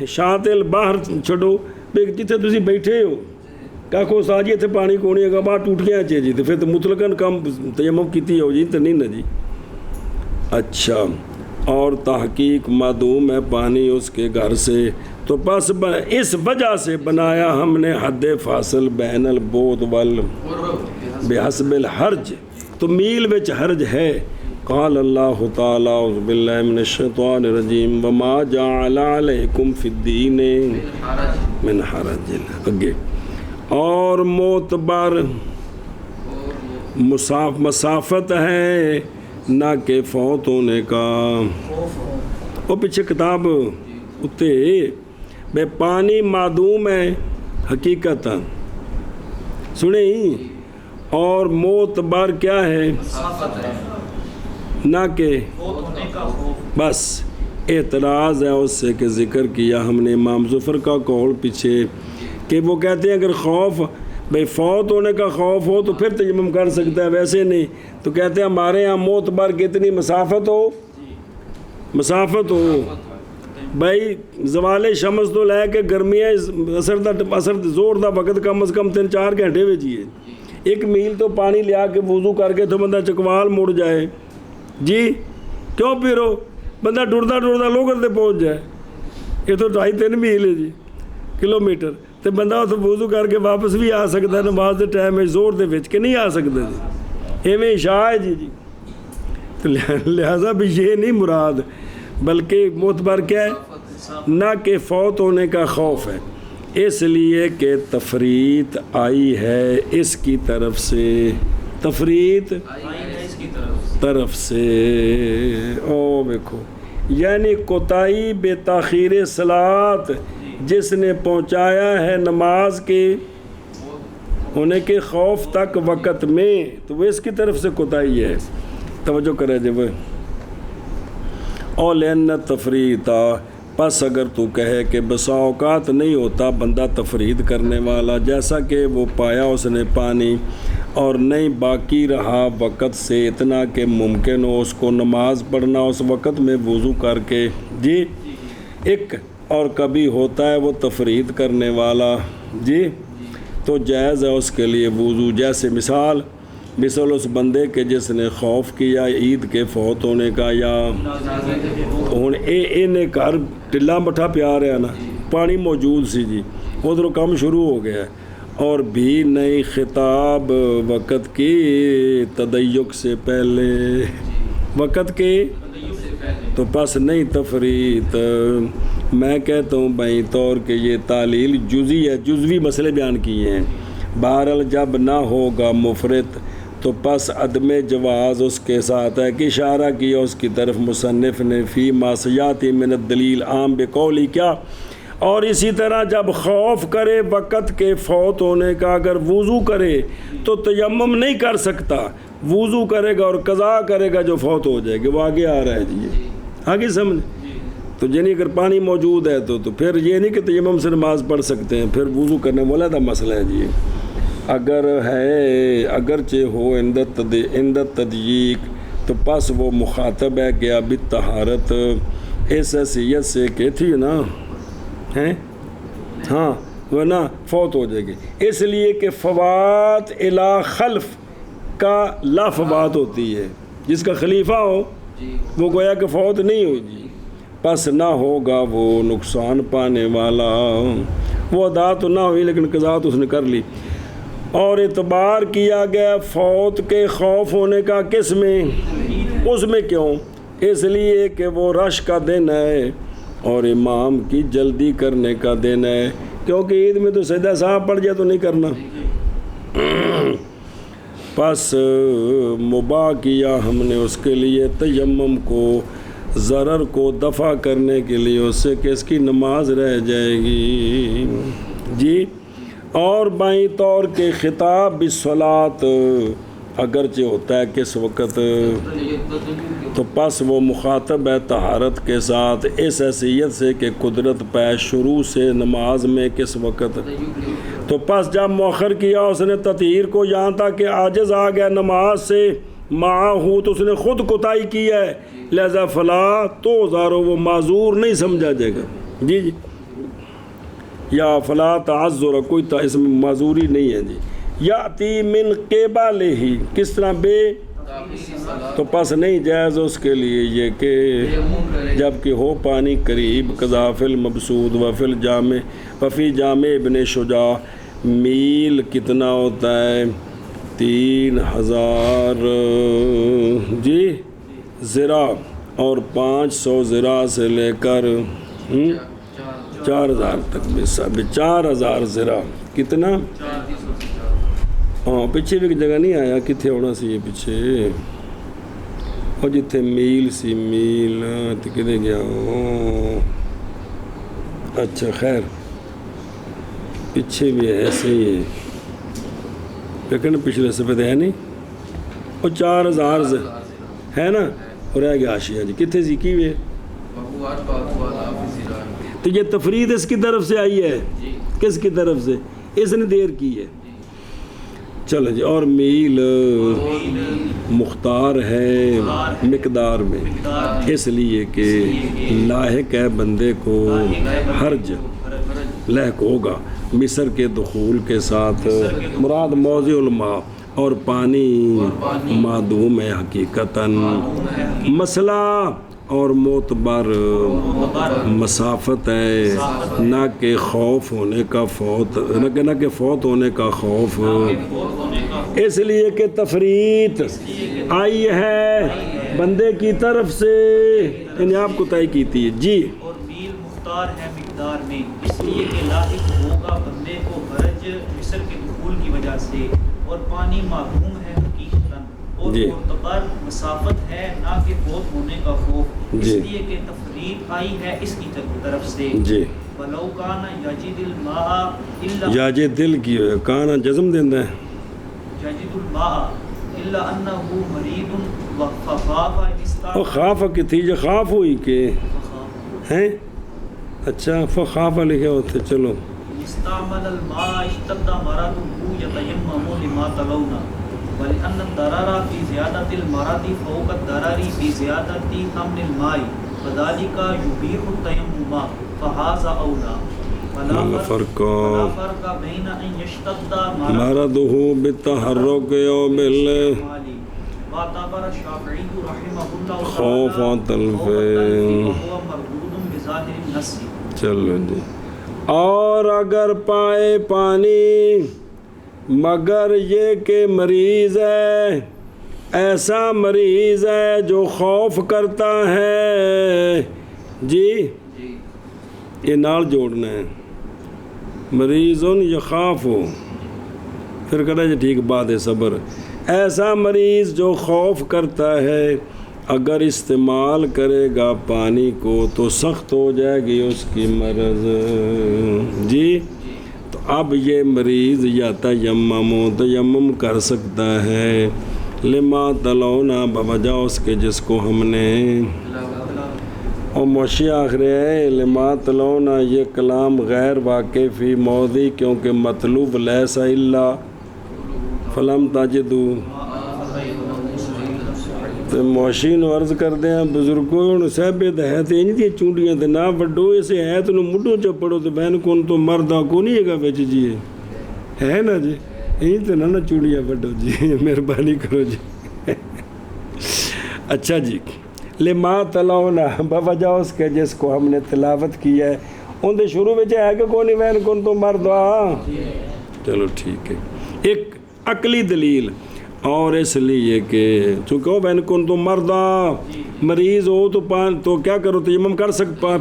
شاعت البحر چھڑو جتنے تسی بیٹھے ہو کہو استاد جی اتنے پانی کو نہیں ہے باہر ٹوٹ گیا جی تو پھر تو مطلقاً کم تیمم کیتی ہو جی تو نہیں نا جی اچھا اور تحقیق معدوم ہے پانی اس کے گھر سے، تو بس اس وجہ سے بنایا ہم نے حد فاصل بین البعد بحسب الحرج، تو میل وچ حرج ہے۔ قال اللہ تعالیٰ اعوذ باللہ من الشیطان الرجیم وما جعل علیکم فی الدین من حرج، اگے اور معتبر مسافت ہے نہ کہ فوت ہونے کا، وہ پیچھے کتاب اتے بے پانی معدوم ہے حقیقت سنیں، اور معتبر کیا ہے نہ کہ بس اعتراض ہے اس سے کہ ذکر کیا ہم نے امام ظفر کا قول پیچھے کہ وہ کہتے ہیں اگر خوف بھئی فوت ہونے کا خوف ہو تو پھر تیمم کر سکتا ہے، ویسے نہیں، تو کہتے ہیں ہمارے ہاں معتبر کتنی مسافت ہو بھائی زوال شمس تو لے کے گرمیاں اثر زور دا وقت کم از کم 3-4 گھنٹے بھیجیے، 1 میل تو پانی لیا کے وضو کر کے تو بندہ چکوال مڑ جائے جی، کیوں پھرو بندہ ٹردا لوگر تے پہنچ جائے، یہ تو 2.5-3 میل ہے جی کلومیٹر، تو بندہ اتنے وضو کر کے واپس بھی آ سکتا ہے نماز دے ٹائم زور دے وچ کہ نہیں آ سکتا جی، ایویں عشاء ہے جی، تو لہٰذا بھی یہ نہیں مراد، بلکہ معتبر کیا ہے نہ کہ فوت ہونے کا خوف ہے، اس لیے کہ تفریط آئی ہے اس کی طرف سے، تفریط طرف سے، او دیکھو یعنی کوتاہی بے تاخیر صلاۃ جس نے پہنچایا ہے نماز کے ہونے کے خوف تک وقت میں، تو وہ اس کی طرف سے کوتاہی ہے، توجہ کرے جب او لین تفریطا، پس اگر تو کہے کہ بسا اوقات نہیں ہوتا بندہ تفرید کرنے والا، جیسا کہ وہ پایا اس نے پانی اور نہیں باقی رہا وقت سے اتنا کہ ممکن ہو اس کو نماز پڑھنا اس وقت میں وضو کر کے جی، ایک اور کبھی ہوتا ہے وہ تفرید کرنے والا جی، تو جائز ہے اس کے لیے وضو، جیسے مثال اس بندے کے جس نے خوف کیا عید کے فوت ہونے کا، یا ہوں نے گھر ٹلا مٹھا پیا رہا نا، پانی موجود سی جی، ادھر کام شروع ہو گیا اور بھی نئی خطاب وقت کی تدیق سے پہلے، وقت کے تو پس نہیں تفریط، میں کہتا ہوں بھائی طور کہ یہ تعلیل جزئی ہے، جزوی مسئلے بیان کیے ہیں، بہرحال جب نہ ہوگا مفرط تو پس عدم جواز اس کے ساتھ ہے کہ اشارہ کیا اس کی طرف مصنف نے فی معصیاتی من الدلیل عام بقولی کیا، اور اسی طرح جب خوف کرے وقت کے فوت ہونے کا اگر وضو کرے تو تیمم نہیں کر سکتا، وضو کرے گا اور قضا کرے گا جو فوت ہو جائے گا، وہ آگے آ رہا ہے جی، آگے سمجھ، تو جنہیں اگر پانی موجود ہے تو پھر یہ نہیں کہ تیمم سے نماز پڑھ سکتے ہیں، پھر وضو کرنے والا تھا مسئلہ ہے جی، اگر ہے اگرچہ ہو اندت تدیق تو پس وہ مخاطب ہے کہ اب طہارت اس حیثیت سے کہ تھی نا ہیں ہاں وہ نا فوت ہو جائے گی، اس لیے کہ فوات الا خلف کا لا فوات ہوتی ہے، جس کا خلیفہ ہو وہ گویا کہ فوت نہیں ہو جی، پس نہ ہوگا وہ نقصان پانے والا، وہ ادا تو نہ ہوئی لیکن قضا تو اس نے کر لی، اور اعتبار کیا گیا فوت کے خوف ہونے کا کس میں، اس میں کیوں، اس لیے کہ وہ رش کا دن ہے اور امام کی جلدی کرنے کا دن ہے، کیونکہ عید میں تو سجدہ صاحب پڑ جائے تو نہیں کرنا، پس مباح کیا ہم نے اس کے لیے تیمم کو ضرر کو دفع کرنے کے لیے اس سے کہ اس کی نماز رہ جائے گی جی، اور بائیں طور کے خطاب بالصلاۃ اگرچہ ہوتا ہے کس وقت تو پس وہ مخاطب ہے طہارت کے ساتھ اس حیثیت سے کہ قدرت پیش شروع سے نماز میں کس وقت، تو پس جب مؤخر کیا اس نے تطہیر کو یہاں تک کہ عاجز آ گیا نماز سے معاہو تو اس نے خود کوتاہی کی ہے، لہذا فلا تو زارو وہ معذور نہیں سمجھا جائے گا جی جی، یا فلا تعذر کوئی اس میں معذوری نہیں ہے جی، یاتی من قبلہ ہی کس طرح بے تو پس نہیں جائز اس کے لیے یہ کہ جب کہ ہو پانی قریب قذافِ المبسود وفل جامع وفی جامع ابن شجاع میل کتنا ہوتا ہے 3000 جی ذرا اور 500 ذرا سے لے کر 4000 تک بھی 4000 ذرا کتنا ہاں پیچھے بھی ایک جگہ نہیں آیا کتنے ہونا سی یہ پیچھے اور جتنے میل سی میل تو کدے گیا اچھا خیر پیچھے بھی ہے ایسے ہی ہے لیکن پچھلے صفحے ہے نہیں اور 4000 ہے نا اور رہ گیا حاشیہ جی کتنے سی کی ہوئے تو یہ تفرید اس کی طرف سے آئی ہے کس کی طرف سے اس نے دیر کی ہے چلو جی اور میل مختار ہے مقدار میں اس لیے کہ لاحق ہے بندے کو حرج لاحق ہوگا مصر کے دخول کے ساتھ مراد موضع الماء اور پانی معدوم ہے حقیقتاً مسئلہ اور معتبر مسافت ہے نہ کہ خوف ہونے کا فوت نہ کہ فوت ہونے کا خوف اس لیے کہ تفریط آئی ہے بندے کی طرف سے یعنی آپ کو طے کی تھی جی اور میل مختار ہے مقدار میں اس لیے کہ لاحق ہوگا بندے کو حرج مصر کے دخول کی وجہ سے اور پانی معدوم ہے حقیقتاً اور معتبر مسافت ہے نہ کہ فوت ہونے کا خوف اس لیے کہ تفریط آئی ہے اس کی طرف سے جی ولو کان یجد الماء الا یاجد دل کی کانا جزم دینا ہے یجد الماء الا انه مريض وخاف اور خاف کی تھی جو خاف ہوئی کہ ہیں اچھا فخاف لکھے ہوتے چلو استعمل الماء اشتد مرضه يتيمم لما تلونا ولأن الضرر في زيادة المرض فوق الضرر في زيادة ثمن الماء فذلك يبيح التيمم فهذا أولى ولا فرق بين أن يشتد مرضه بالتحرك أو واعتبر الشافعي رحمه الله خوف تلف وهو مردود بظاهر النص چلو جی اور اگر پائے پانی مگر یہ کہ مریض ہے ایسا مریض ہے جو خوف کرتا ہے جی یہ نال جوڑنا ہے مریضن یخاف ہو پھر کہنا جی ٹھیک بات ہے صبر ایسا مریض جو خوف کرتا ہے اگر استعمال کرے گا پانی کو تو سخت ہو جائے گی اس کی مرض جی تو اب یہ مریض یا تیمم کر سکتا ہے لما تلونا بوجہ اس کے جس کو ہم نے اور موشی آخر ہے لما تلونا یہ کلام غیر واقع فی موضع کیونکہ مطلوب لیسا الا فلم تجدو تو موشین عرض کر دیں بزرگوں صاحب ہے تو انج دی چونڈیاں تے نہ وڈو اسے ہے تو مڈوں چپڑو تو بہن کون تو مردہ کو نہیں ہے گا بچ جی ہے نا جی انج تو نہ چونڈیاں وڈو جی مہربانی کرو جی اچھا جی لما تلونا بوجہ اس کے جس کو ہم نے تلاوت کی ہے ان دے شروع میں ہے کہ کونی بہن کون تو مردہ چلو ٹھیک ہے ایک عقلی دلیل اور اس لیے کہ چونکہ وہ بہن کن تو مردہ مریض ہو تو کیا کرو تیمم کر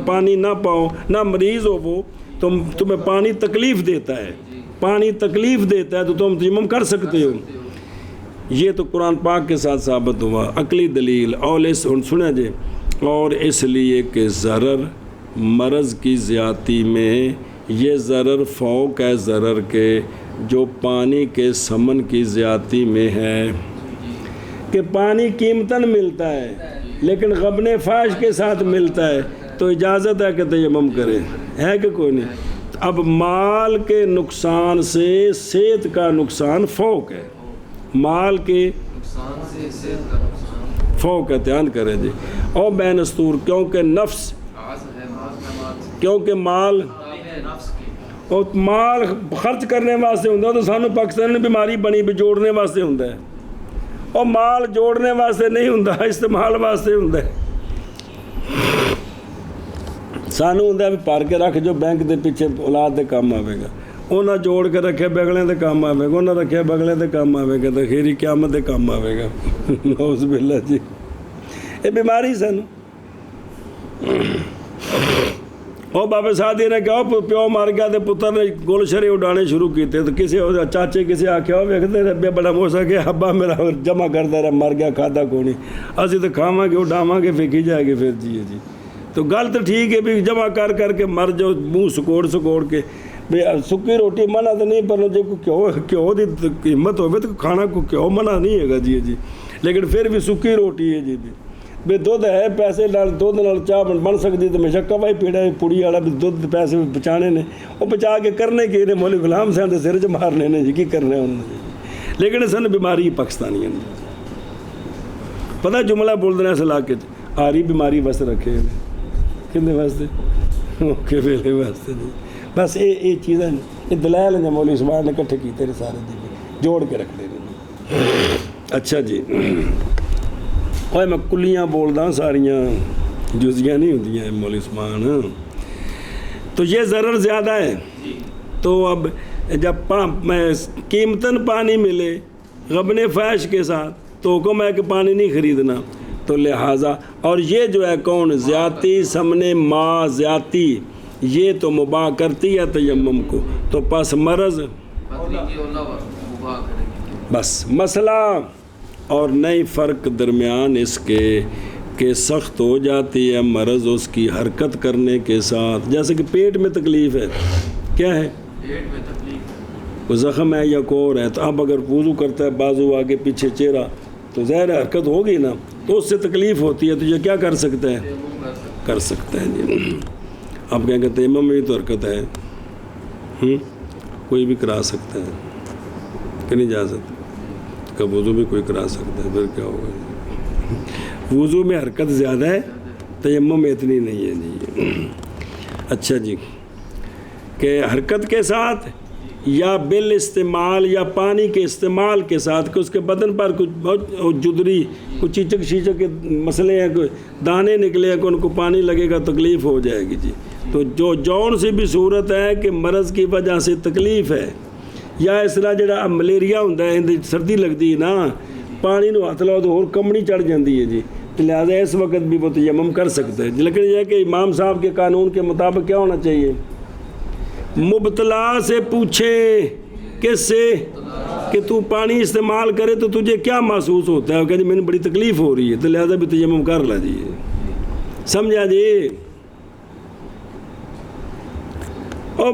پانی نہ پاؤ نہ مریض ہو وہ تمہیں پانی تکلیف دیتا ہے تو تم تیمم کر سکتے ہو یہ تو قرآن پاک کے ساتھ ثابت ہوا عقلی دلیل اور سنیں جی اور اس لیے کہ ضرر مرض کی زیادتی میں یہ ضرر فوق ہے ضرر کے جو پانی کے ثمن کی زیادتی میں ہے کہ پانی قیمتاً ملتا ہے لیکن غبن فاش کے ساتھ ملتا ہے تو اجازت ہے کہ تیمم کرے ہے کہ کوئی نہیں اب مال کے نقصان سے صحت کا نقصان فوق ہے مال کے فوق ہے دھیان کریں جی اور بین استور کیونکہ نفس کیونکہ مال اور مال خرچ کرنے واسطے ہوتا تو سانو پاکستان میں بیماری بنی بجوڑنے واسطے ہوتا ہے ਉਹ ਮਾਲ ਜੋੜਨੇ ਵਾਸਤੇ ਨਹੀਂ ਹੁੰਦਾ, ਇਸਤੇਮਾਲ ਵਾਸਤੇ ਹੁੰਦਾ। ਸਾਨੂੰ ਹੁੰਦਾ ਵੀ ਭਰ ਕੇ ਰੱਖ ਜੋ ਬੈਂਕ ਦੇ ਪਿੱਛੇ ਔਲਾਦ ਦੇ ਕੰਮ ਆਵੇਗਾ। ਉਹਨਾਂ ਜੋੜ ਕੇ ਰੱਖਿਆ ਬਗਲਿਆਂ ਦੇ ਕੰਮ ਆਵੇਗਾ, ਉਹਨਾਂ ਰੱਖਿਆ ਬਗਲਿਆਂ ਦੇ ਕੰਮ ਆਵੇਗਾ, ਤਾਂ ਖੀਰੀ ਕਿਆਮਤ ਦੇ ਕੰਮ ਆਵੇਗਾ। ਨੌਜ਼ ਬਿੱਲਾ ਜੀ, ਇਹ ਬਿਮਾਰੀ ਸਾਨੂੰ। ਉਹ ਬਾਬੇ ਸਾਦੀ ਨੇ ਕਿਹਾ ਪਿਓ ਮਰ ਗਿਆ ਤੇ ਪੁੱਤਰ ਨੇ ਗੁਲਸ਼ਰੇ ਉਡਾਣੇ ਸ਼ੁਰੂ ਕੀਤੇ, ਤੇ ਕਿਸੇ ਉਹਦੇ ਚਾਚੇ ਕਿਸੇ ਆਖਿਆ ਉਹ ਵੇਖਦੇ ਰੱਬੇ ਬੜਾ ਮੋਸਾ ਕਿ ਅੱਬਾ ਮੇਰਾ ਜਮਾ ਕਰਦਾ ਰਿਹਾ, ਮਰ ਗਿਆ ਖਾਦਾ ਕੋਣੀ, ਅਸੀਂ ਤਾਂ ਖਾਵਾਂਗੇ ਉਡਾਵਾਂਗੇ ਵੇਖੀ ਜਾਏਗੀ ਫਿਰ ਜੀ ਜੀ। تو گل تو ٹھیک ہے بھی جمع کر کے مر جاؤ منہ سکوڑ کے بھی سکی روٹی منع تو نہیں، پر جب گھیو کی ہمت ہوئے تو کھانا کو گھیو منع نہیں ہے گا جی جی، لیکن پھر بھی سکی روٹی ہے جی بھی دودھ ہے پیسے دودھ نال چاہ بن سکتی تو ہمیشہ کوا ہی پیڑا پوڑی والا بھی دودھ پیسے بچانے نے، وہ بچا کے کرنے کی مولوی غلام صاحب کے سر چ مارنے نے جی، کی کرنے انہوں، لیکن سن بیماری پاکستانی پتہ جملہ بول دینا اس علاقے آ رہی بیماری واسطے رکھے ہیں کھنے واسطے اوکے ویلے واسطے جی، بس یہ چیزیں یہ دلائل ہیں مولوی عثمان نے کٹھے کیتے ہیں سارے جی، جوڑ کے رکھ دے رہے۔ اچھا جی، اوے میں کلیاں بولدا ہوں، ساریاں جزیاں نہیں ہوندیاں ہیں مولوی عثمان۔ تو یہ ضرر زیادہ ہے، تو اب جب قیمتاً پانی ملے غبن فحش کے ساتھ تو حکم ہے کہ پانی نہیں خریدنا، تو لہٰذا اور یہ جو ہے کون زیادتی سمنے ما زیادتی یہ تو مباح کرتی ہے تیمم کو، تو پس مرض بس مسئلہ اور نئی فرق درمیان اس کے کہ سخت ہو جاتی ہے مرض اس کی حرکت کرنے کے ساتھ، جیسے کہ پیٹ میں تکلیف ہے، کیا ہے پیٹ میں تکلیف، وہ زخم ہے یا کور ہے، تو اب اگر وضو کرتا ہے بازو آگے پیچھے چہرہ تو ظاہر حرکت ہوگی نا، تو اس سے تکلیف ہوتی ہے، تو یہ کیا کر سکتا ہے کر سکتا ہے جی۔ اب کہیں کہ تیمم میں تو حرکت ہے، کوئی بھی کرا سکتا ہے کہ نہیں اجازت کا، وضو بھی کوئی کرا سکتا ہے، پھر کیا ہوگا؟ وضو میں حرکت زیادہ ہے، تیمم میں اتنی نہیں ہے جی۔ اچھا جی، کہ حرکت کے ساتھ یا بال استعمال یا پانی کے استعمال کے ساتھ کہ اس کے بدن پر کچھ بہت جدری کچھ چیچک شیچک کے مسئلے ہیں، کوئی دانے نکلے ہیں کہ ان کو پانی لگے گا تکلیف ہو جائے گی جی، تو جو جون سی بھی صورت ہے کہ مرض کی وجہ سے تکلیف ہے، یا اس طرح جڑا ملیریا ہوندا ہے سردی لگتی ہے نا، پانی نو ہاتھ لاؤ تو اور کمڑی چڑھ جاتی ہے جی، لہٰذا اس وقت بھی وہ تیمم کر سکتا ہے، لیکن یہ کہ امام صاحب کے قانون کے مطابق کیا ہونا چاہیے؟ مبتلا سے پوچھے، کس سے؟ کہ تو پانی استعمال کرے تو تجھے کیا محسوس ہوتا ہے، کہ میں نے بڑی تکلیف ہو رہی ہے، تو لہذا بھی تیمم کر لا جی، سمجھا جی۔ اور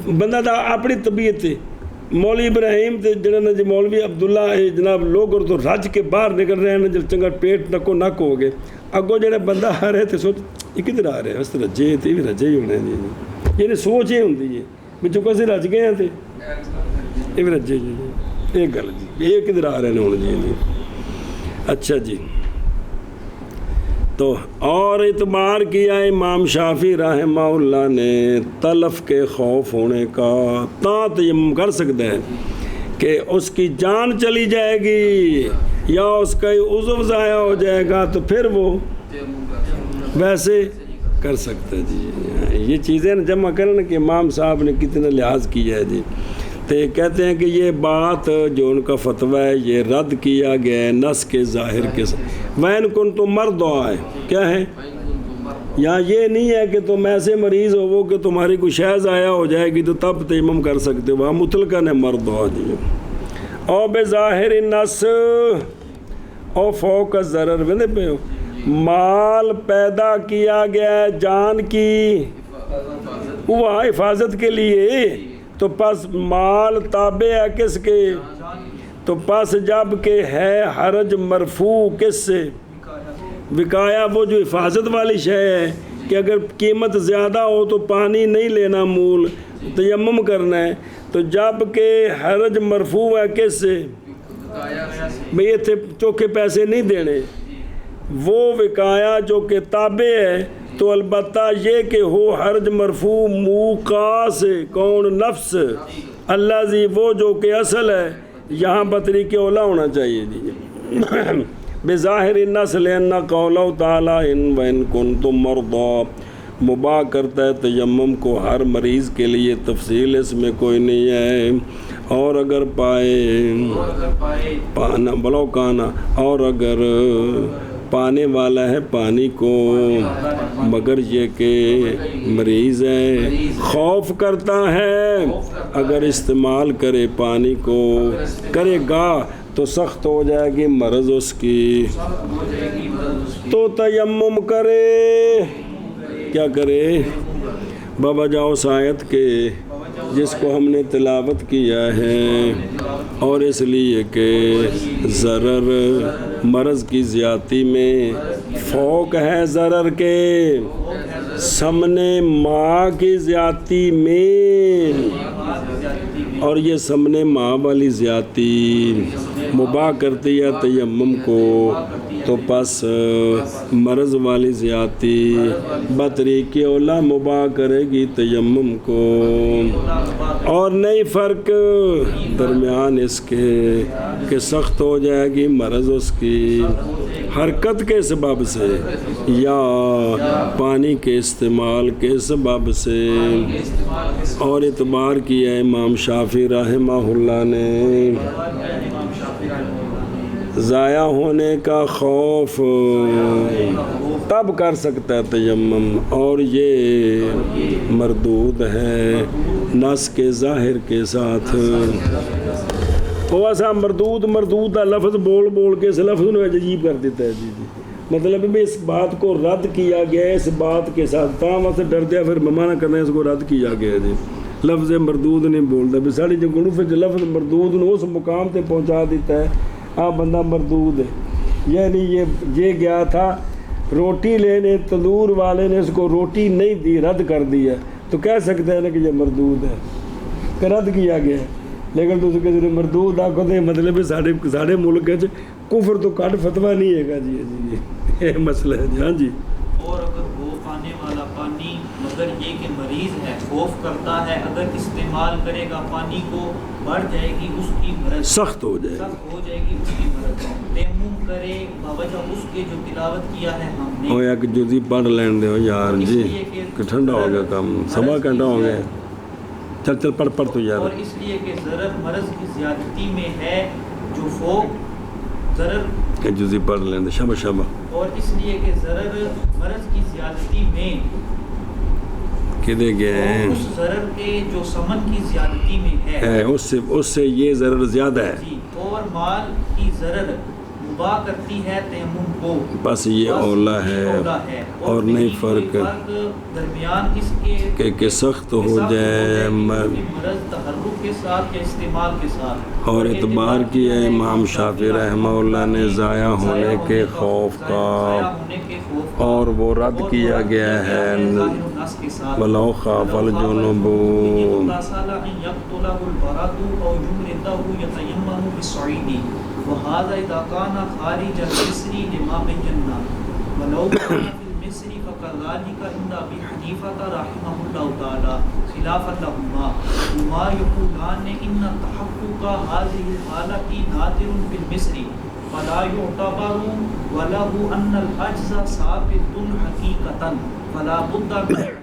بندہ تھا اپنی طبیعت تے مولوی ابراہیم تے جنہاں جی مولوی عبداللہ جناب لوگ اور تو رج کے باہر نکل رہے ہیں، جب چنگا پیٹ نکو نک ہو گئے، اگو جڑے بندہ آ رہے تھے سوچ یہ کدھر آ رہے ہیں، اس رجے تھے بھی رجے ہی ہونے جی، یعنی سوچ یہ ہوتی ہے بھی چکو سے رج گئے ہیں تھے یہ بھی رجے جی، ایک گل جی یہ کدھر آ رہے ہیں ہوں جی۔ اچھا جی، تو اور اعتبار کیا امام شافعی رحمہ اللہ نے تلف کے خوف ہونے کا، تا تیمم کر سکتا ہے کہ اس کی جان چلی جائے گی یا اس کا عضو ضائع ہو جائے گا تو پھر وہ ویسے کر سکتا ہے جی۔ یہ چیزیں جمع کرنے کہ امام صاحب نے کتنا لحاظ کیا ہے جی، تو کہتے ہیں کہ یہ بات جو ان کا فتویٰ ہے یہ رد کیا گیا ہے نص کے ظاہر کے ساتھ۔ وَإِن كُنتُم مَرْضَىٰ کیا ہے؟ یہاں یہ نہیں ہے کہ تم ایسے مریض ہو وہ کہ تمہاری کوئی شے ضائع ہو جائے گی تو تب تیمم کر سکتے ہو، وہاں مطلقاً ہے مرضیٰ جی۔ او بظاہر النص او فوق الضرر، ویندے پہ ہو مال پیدا کیا گیا ہے جان کی وہ حفاظت کے لیے، تو پس مال تابع ہے کس کے؟ تو پس جب کہ ہے حرج مرفوع کس سے؟ وقایا، وہ جو حفاظت والی شے ہے کہ اگر قیمت زیادہ ہو تو پانی نہیں لینا، مول تیمم کرنا ہے، تو جب کہ حرج مرفوع ہے کس سے؟ بھئی یہ تھے چوکے پیسے نہیں دینے، وہ وقایا جو کہ تابع ہے، تو البتہ یہ کہ ہو حرج مرفوع موقع سے، کون؟ نفس اللہ زی، وہ جو کہ اصل ہے یہاں بطری کے اولا ہونا چاہیے جی۔ بظاہر النسل ان قولہ تعالی ان وان کنتم مرضی، مباح کرتا ہے تیمم کو ہر مریض کے لیے، تفصیل اس میں کوئی نہیں ہے۔ اور اگر پائے پانا بلو کانا، اور اگر پانے والا ہے پانی کو، مگر یہ کہ مریض ہے، خوف کرتا ہے اگر استعمال کرے پانی کو، کرے گا تو سخت ہو جائے گی مرض اس کی، تو تیمم کرے، کیا کرے؟ بابا جاؤ آیت کے جس کو ہم نے تلاوت کیا ہے، اور اس لیے کہ ضرر مرض کی زیادتی میں فوق ہے ضرر کے، سمنے ماں کی زیادتی میں، اور یہ سمنے ماں والی زیادتی مباح کرتی ہے تیمم کو، تو پس مرض والی زیادتی بطریق اولا مباح کرے گی تیمم کو، اور نہیں فرق درمیان اس کے کہ سخت ہو جائے گی مرض اس کی حرکت کے سبب سے یا پانی کے استعمال کے سبب سے۔ اور اعتبار کیا امام شافعی رحمہ اللہ نے ضائع ہونے کا خوف تب کر سکتا ہے تیمم، اور یہ مردود ہے نص کے ظاہر کے ساتھ۔ ویسا مردود کا لفظ بول کے اس لفظ نے عجیب کر دیتا ہے جی مطلب بھی اس بات کو رد کیا گیا ہے، اس بات کے ساتھ تاں سے ڈر دیا پھر ممانہ کرنا ہے، اس کو رد کیا گیا ہے جی، لفظ مردود نہیں بولتا بھی ساڑی جو گنوف لفظ مردود نے اس مقام تے پہنچا دیتا ہے، ہاں بندہ مردود ہے، یعنی یہ گیا تھا روٹی لینے، تندور والے نے اس کو روٹی نہیں دی، رد کر دیا، تو کہہ سکتے ہیں نا کہ یہ مردود ہے کہ رد کیا گیا ہے، لیکن تو کسی نے مردود آکھو دے مطلب ہے ساڑھے ملک ہے کفر تو کٹ فتوہ نہیں ہے گا جی یہ مسئلہ ہے جی۔ ہاں جی، اور اگر وہ پانے والا پانی مگر یہ کہ مریض ہے، خوف کرتا ہے اگر استعمال کرے گا پانی کو بڑھ جائے گی اس کی مرض، سخت ہو جائے گی اس کی مرض، تیمم کرے باوجہ اس کے جو تلاوت کیا ہے ہم نے۔ وہ ایک جزی پڑھ لین دے ہو یار جی کہ ٹھنڈا ہو گیا کام، سوا گھنٹہ ہو گیا، چل پڑھ تو یار۔ اور اس لیے کہ ضرر مرض کی زیادتی میں ہے جو فوق ضرر کہ جزی پڑھ لیں دے شابہ، اور اس لیے کہ ضرر مرض کی زیادتی میں کدے گئے ہیں اس ضرر کے جو سمن کی زیادتی میں ہے، اس سے یہ ضرر زیادہ ہے جی، اور مال کی ضرر مباح کرتی ہے تیمم کو، بس یہ اولا ہے، اور نہیں فرق درمیان اس کے کہ سخت ہو جائے مرض تحرک کے ساتھ یا استعمال کے ساتھ۔ اور اعتبار کیا امام شافعی رحمہ اللہ نے ضائع ہونے کے خوف کا، اور وہ رد کیا گیا ہے وَلَوْ خَافَ الْجُنُبُ، وهذا إذا كان خارج المصر لما بينا ولو كان في المصر فكذلك عند أبي حنيفة رحمه الله تعالى خلافا لهما، وما يقولان إن تحقق هذه الحالة نادر في المصر فلا يعتبر، وله أن العجز ثابت حقيقة فلا بد من اعتباره۔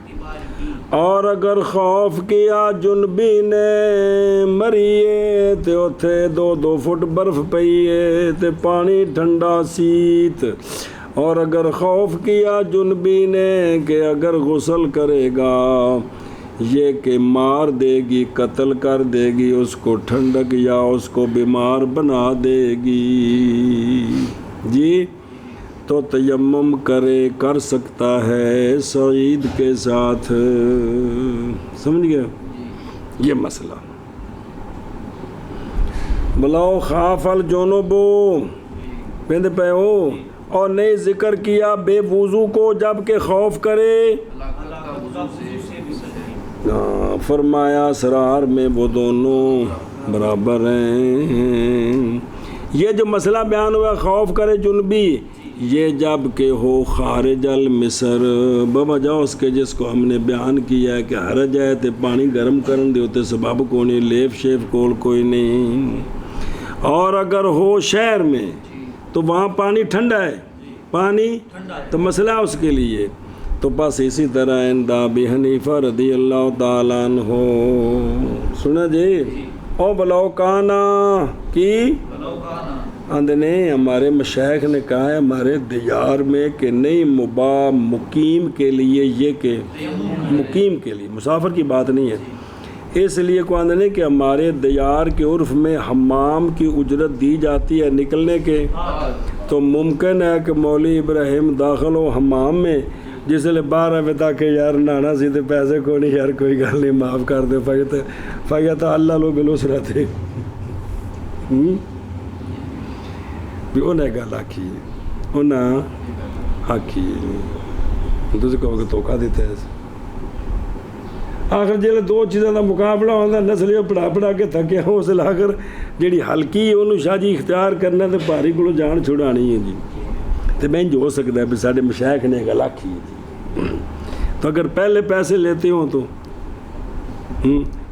اور اگر خوف کیا جنبی نے مریے تے اتھے 2 فٹ برف پئیے تے پانی ٹھنڈا سیت، اور اگر خوف کیا جنبی نے کہ اگر غسل کرے گا یہ کہ مار دے گی، قتل کر دے گی اس کو ٹھنڈک یا اس کو بیمار بنا دے گی جی، تو تیمم کر سکتا ہے سعید کے ساتھ، سمجھ گیا یہ مسئلہ۔ بلاؤ خاف الجنوب پہندے پہ ہو، اور نہیں ذکر کیا بے وضو کو جب کہ خوف کرے، فرمایا اسرار میں وہ دونوں برابر ہیں۔ یہ جو مسئلہ بیان ہوا خوف کرے جنبی، یہ جب کہ ہو خارج المصر، بابا جاؤ اس کے جس کو ہم نے بیان کیا ہے کہ حرج ہے تے پانی گرم کرن دے ہوتے سبب کو نہیں، لیف شیف کول کوئی نہیں، اور اگر ہو شہر میں تو وہاں پانی ٹھنڈا ہے، پانی ٹھنڈا ہے، تو مسئلہ اس کے لیے. تو بس اسی طرح عند ابی حنیفہ رضی اللہ تعالیٰ عنہ سنا جی. او بلاؤ کانا کی ولو کانا اندنے ہمارے مشائخ نے کہا ہے ہمارے دیار میں کہ نہیں مباح مقیم کے لیے، یہ کہ مقیم کے لیے مسافر کی بات نہیں ہے. اس لیے کو اندنے کہ ہمارے دیار کے عرف میں حمام کی اجرت دی جاتی ہے نکلنے کے، تو ممکن ہے کہ مولوی ابراہیم داخل ہو حمام میں جس لئے 12 بجے تک یار نانا سی تے پیسے کو نہیں یار کوئی گل نہیں معاف کر دے فیت اللہ لو بلوسرت بھی انہیں گل آکھی انہیں آکھی تسی کہو کہ دھوکہ دیتے ہیں. آخر جلے دو چیزوں کا مقابلہ ہوتا نسلیوں پڑھا کے تھکے ہوں اس لیے آخر جیڑی ہلکی انہوں شاہ جی اختیار کرنا تو بھاری کو جان چھڑانی ہے جی. تو میں جو ہو سکتا ہے بھی ساڑھے مشائخ نے گل آکھی ہے جی. تو اگر پہلے پیسے لیتے ہوں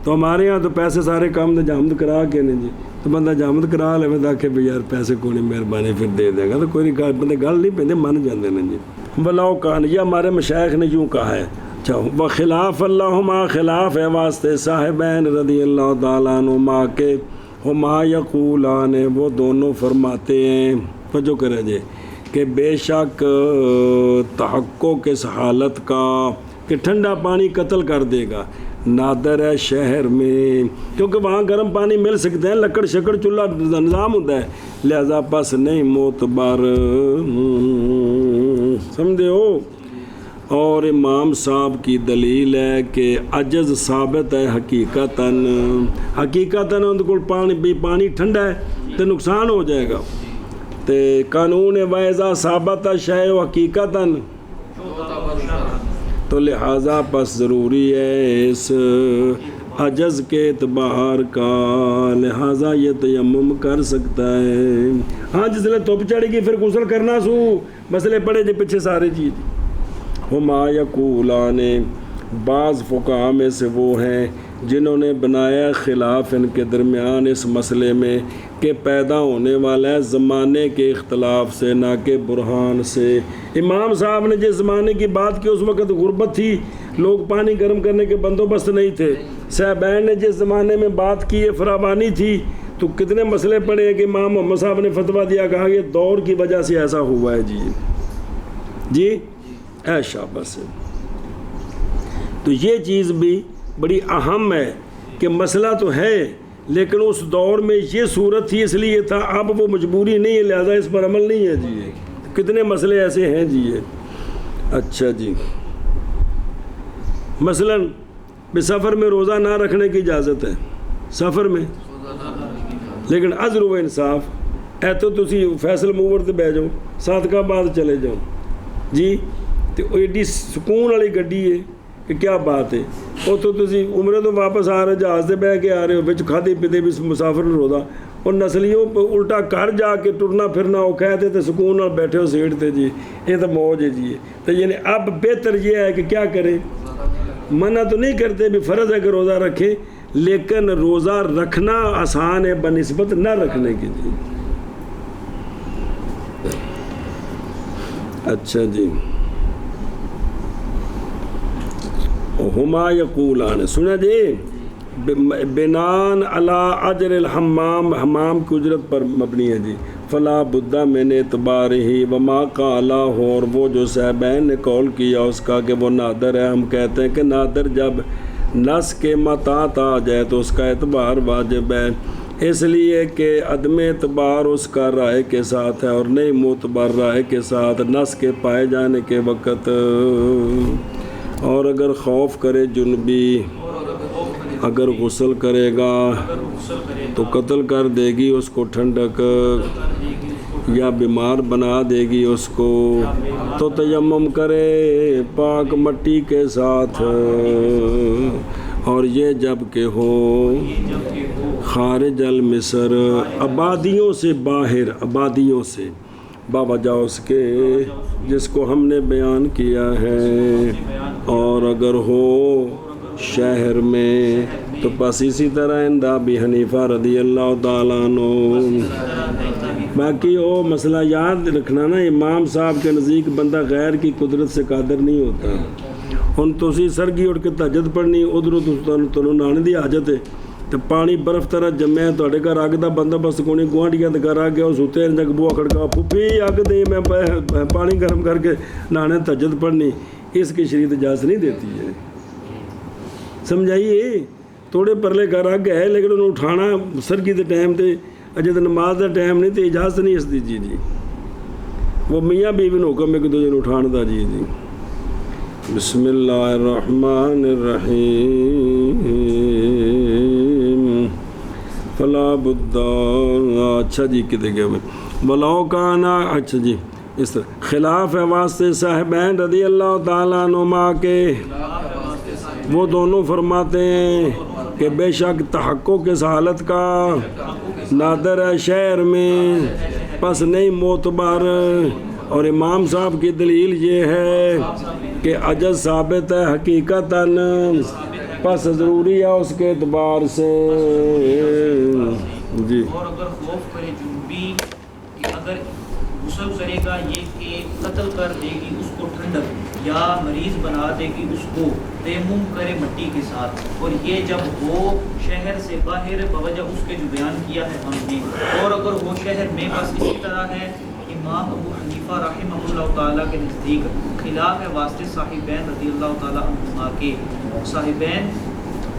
تو ہمارے ہاں تو پیسے سارے کام جامد کرا کے نہیں جی. تو بندہ جامد کرا لے میں کہ بھی یار پیسے کو نہیں مہربانی پھر دے دے گا تو کوئی نہیں بندے گل نہیں پہنتے من جاندے ہیں جی. بلاؤ کان یہ ہمارے مشائخ نے یوں کہا ہے. وخلاف اللہما خلاف ہے واسطے صاحبین رضی اللہ تعالیٰ عنہما کے ہما یقولان وہ دونوں فرماتے ہیں جو کرے جے کہ بے شک تحقق اس حالت کا کہ ٹھنڈا پانی قتل کر دے گا نادر ہے شہر میں، کیونکہ وہاں گرم پانی مل سکتے ہیں، لکڑ شکڑ چولہا نظام ہوتا ہے، لہذا پس نہیں معتبر سمجھے ہو. اور امام صاحب کی دلیل ہے کہ عجز ثابت ہے حقیقتاً ان کو پانی ٹھنڈا ہے تو نقصان ہو جائے گا. تے قانون وائزہ ثابت شے حقیقتاً تو لہٰذا پس ضروری ہے اس عجز کے اعتبار کا، لہٰذا یہ تیمم کر سکتا ہے. ہاں جس لئے دھوپ چڑھے گی پھر غسل کرنا سو مسئلے پڑے جی پیچھے سارے چیز. ہما یقولان بعض فقہاء میں سے وہ ہیں جنہوں نے بنایا خلاف ان کے درمیان اس مسئلے میں کہ پیدا ہونے والا ہے زمانے کے اختلاف سے نہ کہ برہان سے. امام صاحب نے جس زمانے کی بات کی اس وقت غربت تھی، لوگ پانی گرم کرنے کے بندوبست نہیں تھے. صاحبین نے جس زمانے میں بات کی ہے فراوانی تھی، تو کتنے مسئلے پڑے ہیں کہ امام محمد صاحب نے فتویٰ دیا، کہا یہ دور کی وجہ سے ایسا ہوا ہے جی اے شاباش. تو یہ چیز بھی بڑی اہم ہے کہ مسئلہ تو ہے لیکن اس دور میں یہ صورت تھی اس لیے تھا، اب وہ مجبوری نہیں ہے لہذا اس پر عمل نہیں ہے جی. کتنے مسئلے ایسے ہیں جی. اچھا جی مثلا سفر میں روزہ نہ رکھنے کی اجازت ہے سفر میں، لیکن عذر و انصاف ہے تو تسی فیصل موور تے بہ جاؤ صادقہ بعد چلے جاؤ جی. تو ایڈی سکون والی گڈی ہے کہ کیا بات ہے. وہ تو تسی عمرے تو واپس آ رہے جہاز سے بہ کے آ رہے ہو بچ کھادی پیتے بھی مسافر نے روزہ اور نسلیوں الٹا گھر جا کے ٹرنا پھرنا وہ کہتے تھے سکون اور بیٹھے ہو سیٹ تے جی. یہ تو موج ہے جی. تو یعنی اب بہتر یہ ہے کہ کیا کریں، منع تو نہیں کرتے بھی فرض ہے کہ روزہ رکھیں، لیکن روزہ رکھنا آسان ہے بنسبت نہ رکھنے کی جی. اچھا جی ہما یقولان سنا جی بنان علی اجر الحمام، حمام کی اجرت پر مبنی ہے جی. فلا بدہ میں نے اعتبار ہی وما قالا ہو، اور وہ جو صاحبین نے قول کیا اس کا کہ وہ نادر ہے. ہم کہتے ہیں کہ نادر جب نس کے مطاعت آ جائے تو اس کا اعتبار واجب ہے، اس لیے کہ عدم اعتبار اس کا رائے کے ساتھ ہے اور نہیں معتبر رائے کے ساتھ نس کے پائے جانے کے وقت. اور اگر خوف کرے جنبی، اگر غسل کرے گا تو قتل کر دے گی اس کو ٹھنڈک، یا بیمار بنا دے گی اس کو، تو تیمم کرے پاک مٹی کے ساتھ. اور یہ جب کہ ہو خارج المصر، آبادیوں سے باہر، آبادیوں سے باوجہ اس کے جس کو ہم نے بیان کیا ہے. اور اگر ہو شہر میں تو پس اسی طرح عند ابی حنیفہ رضی اللہ تعالیٰ عنہ باقی وہ مسئلہ یاد رکھنا نا، امام صاحب کے نزدیک بندہ غیر کی قدرت سے قادر نہیں ہوتا۔ ہن تسی سرگی اٹھ کے تہجد پڑھنی، ادھروں تمہیں نہانے دی حاجت ہے تو پانی برف طرح جمے، تھوڑے گھر اگ دا بندوبست کوئی گوانڈیاں دے گھر آ گیا، وہ سوتے جگ بوا کھڑکا، پھپھی اگ دے میں پانی گرم کر کے نہانے تہجد پڑھنی، اس کی شریعت اجازت نہیں دیتی ہے۔ سمجھائیے، تھوڑے پرلے گھر اگ ہے لیکن انہوں اٹھانا سرگی دے ٹائم تے اجے تو نماز دا ٹائم نہیں، تو اجازت نہیں اس دی جی وہ میاں بیوی نے حکم ایک دوجے اٹھان دا جی۔ بسم اللہ الرحمن الرحیم فلا بدہ، اچھا جی کتے گئے بلاؤ کانا، اچھا جی اس طرح خلاف ہے واسطے صاحبین رضی اللہ تعالیٰ عنہما کے، وہ دونوں فرماتے ہیں کہ بے شک تحقق اس حالت کا نادر ہے شہر میں، پس نہیں معتبر، اور امام صاحب کی دلیل یہ ہے کہ عجز ثابت ہے حقیقتاً، پس ضروری ہے اس کے اعتبار سے جی۔ اور اگر خوف کرے جنوبی کہ اگر غسل کرے گا یہ کہ قتل کر دے گی اس کو ٹھنڈک، یا مریض بنا دے گی اس کو، تیمم کرے مٹی کے ساتھ، اور یہ جب وہ شہر سے باہر بوجہ اس کے جو بیان کیا ہے ہم نے، اور اگر وہ شہر میں بس اسی طرح ہے، امام ابو حنیفہ رحمہ اللہ تعالیٰ کے نزدیک خلاف ہے واسطے صاحبین رضی اللہ تعالیٰ عنہما کے، صاحبین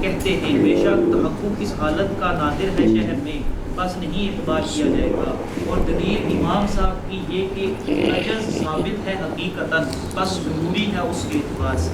کہتے ہیں بے شک تحقق اس حالت کا نادر ہے شہر میں، بس نہیں اعتبار کیا جائے گا، اور دلیل امام صاحب کی یہ کہ عجز ثابت ہے حقیقتاً، بس ضروری ہے اس کے اعتبار سے۔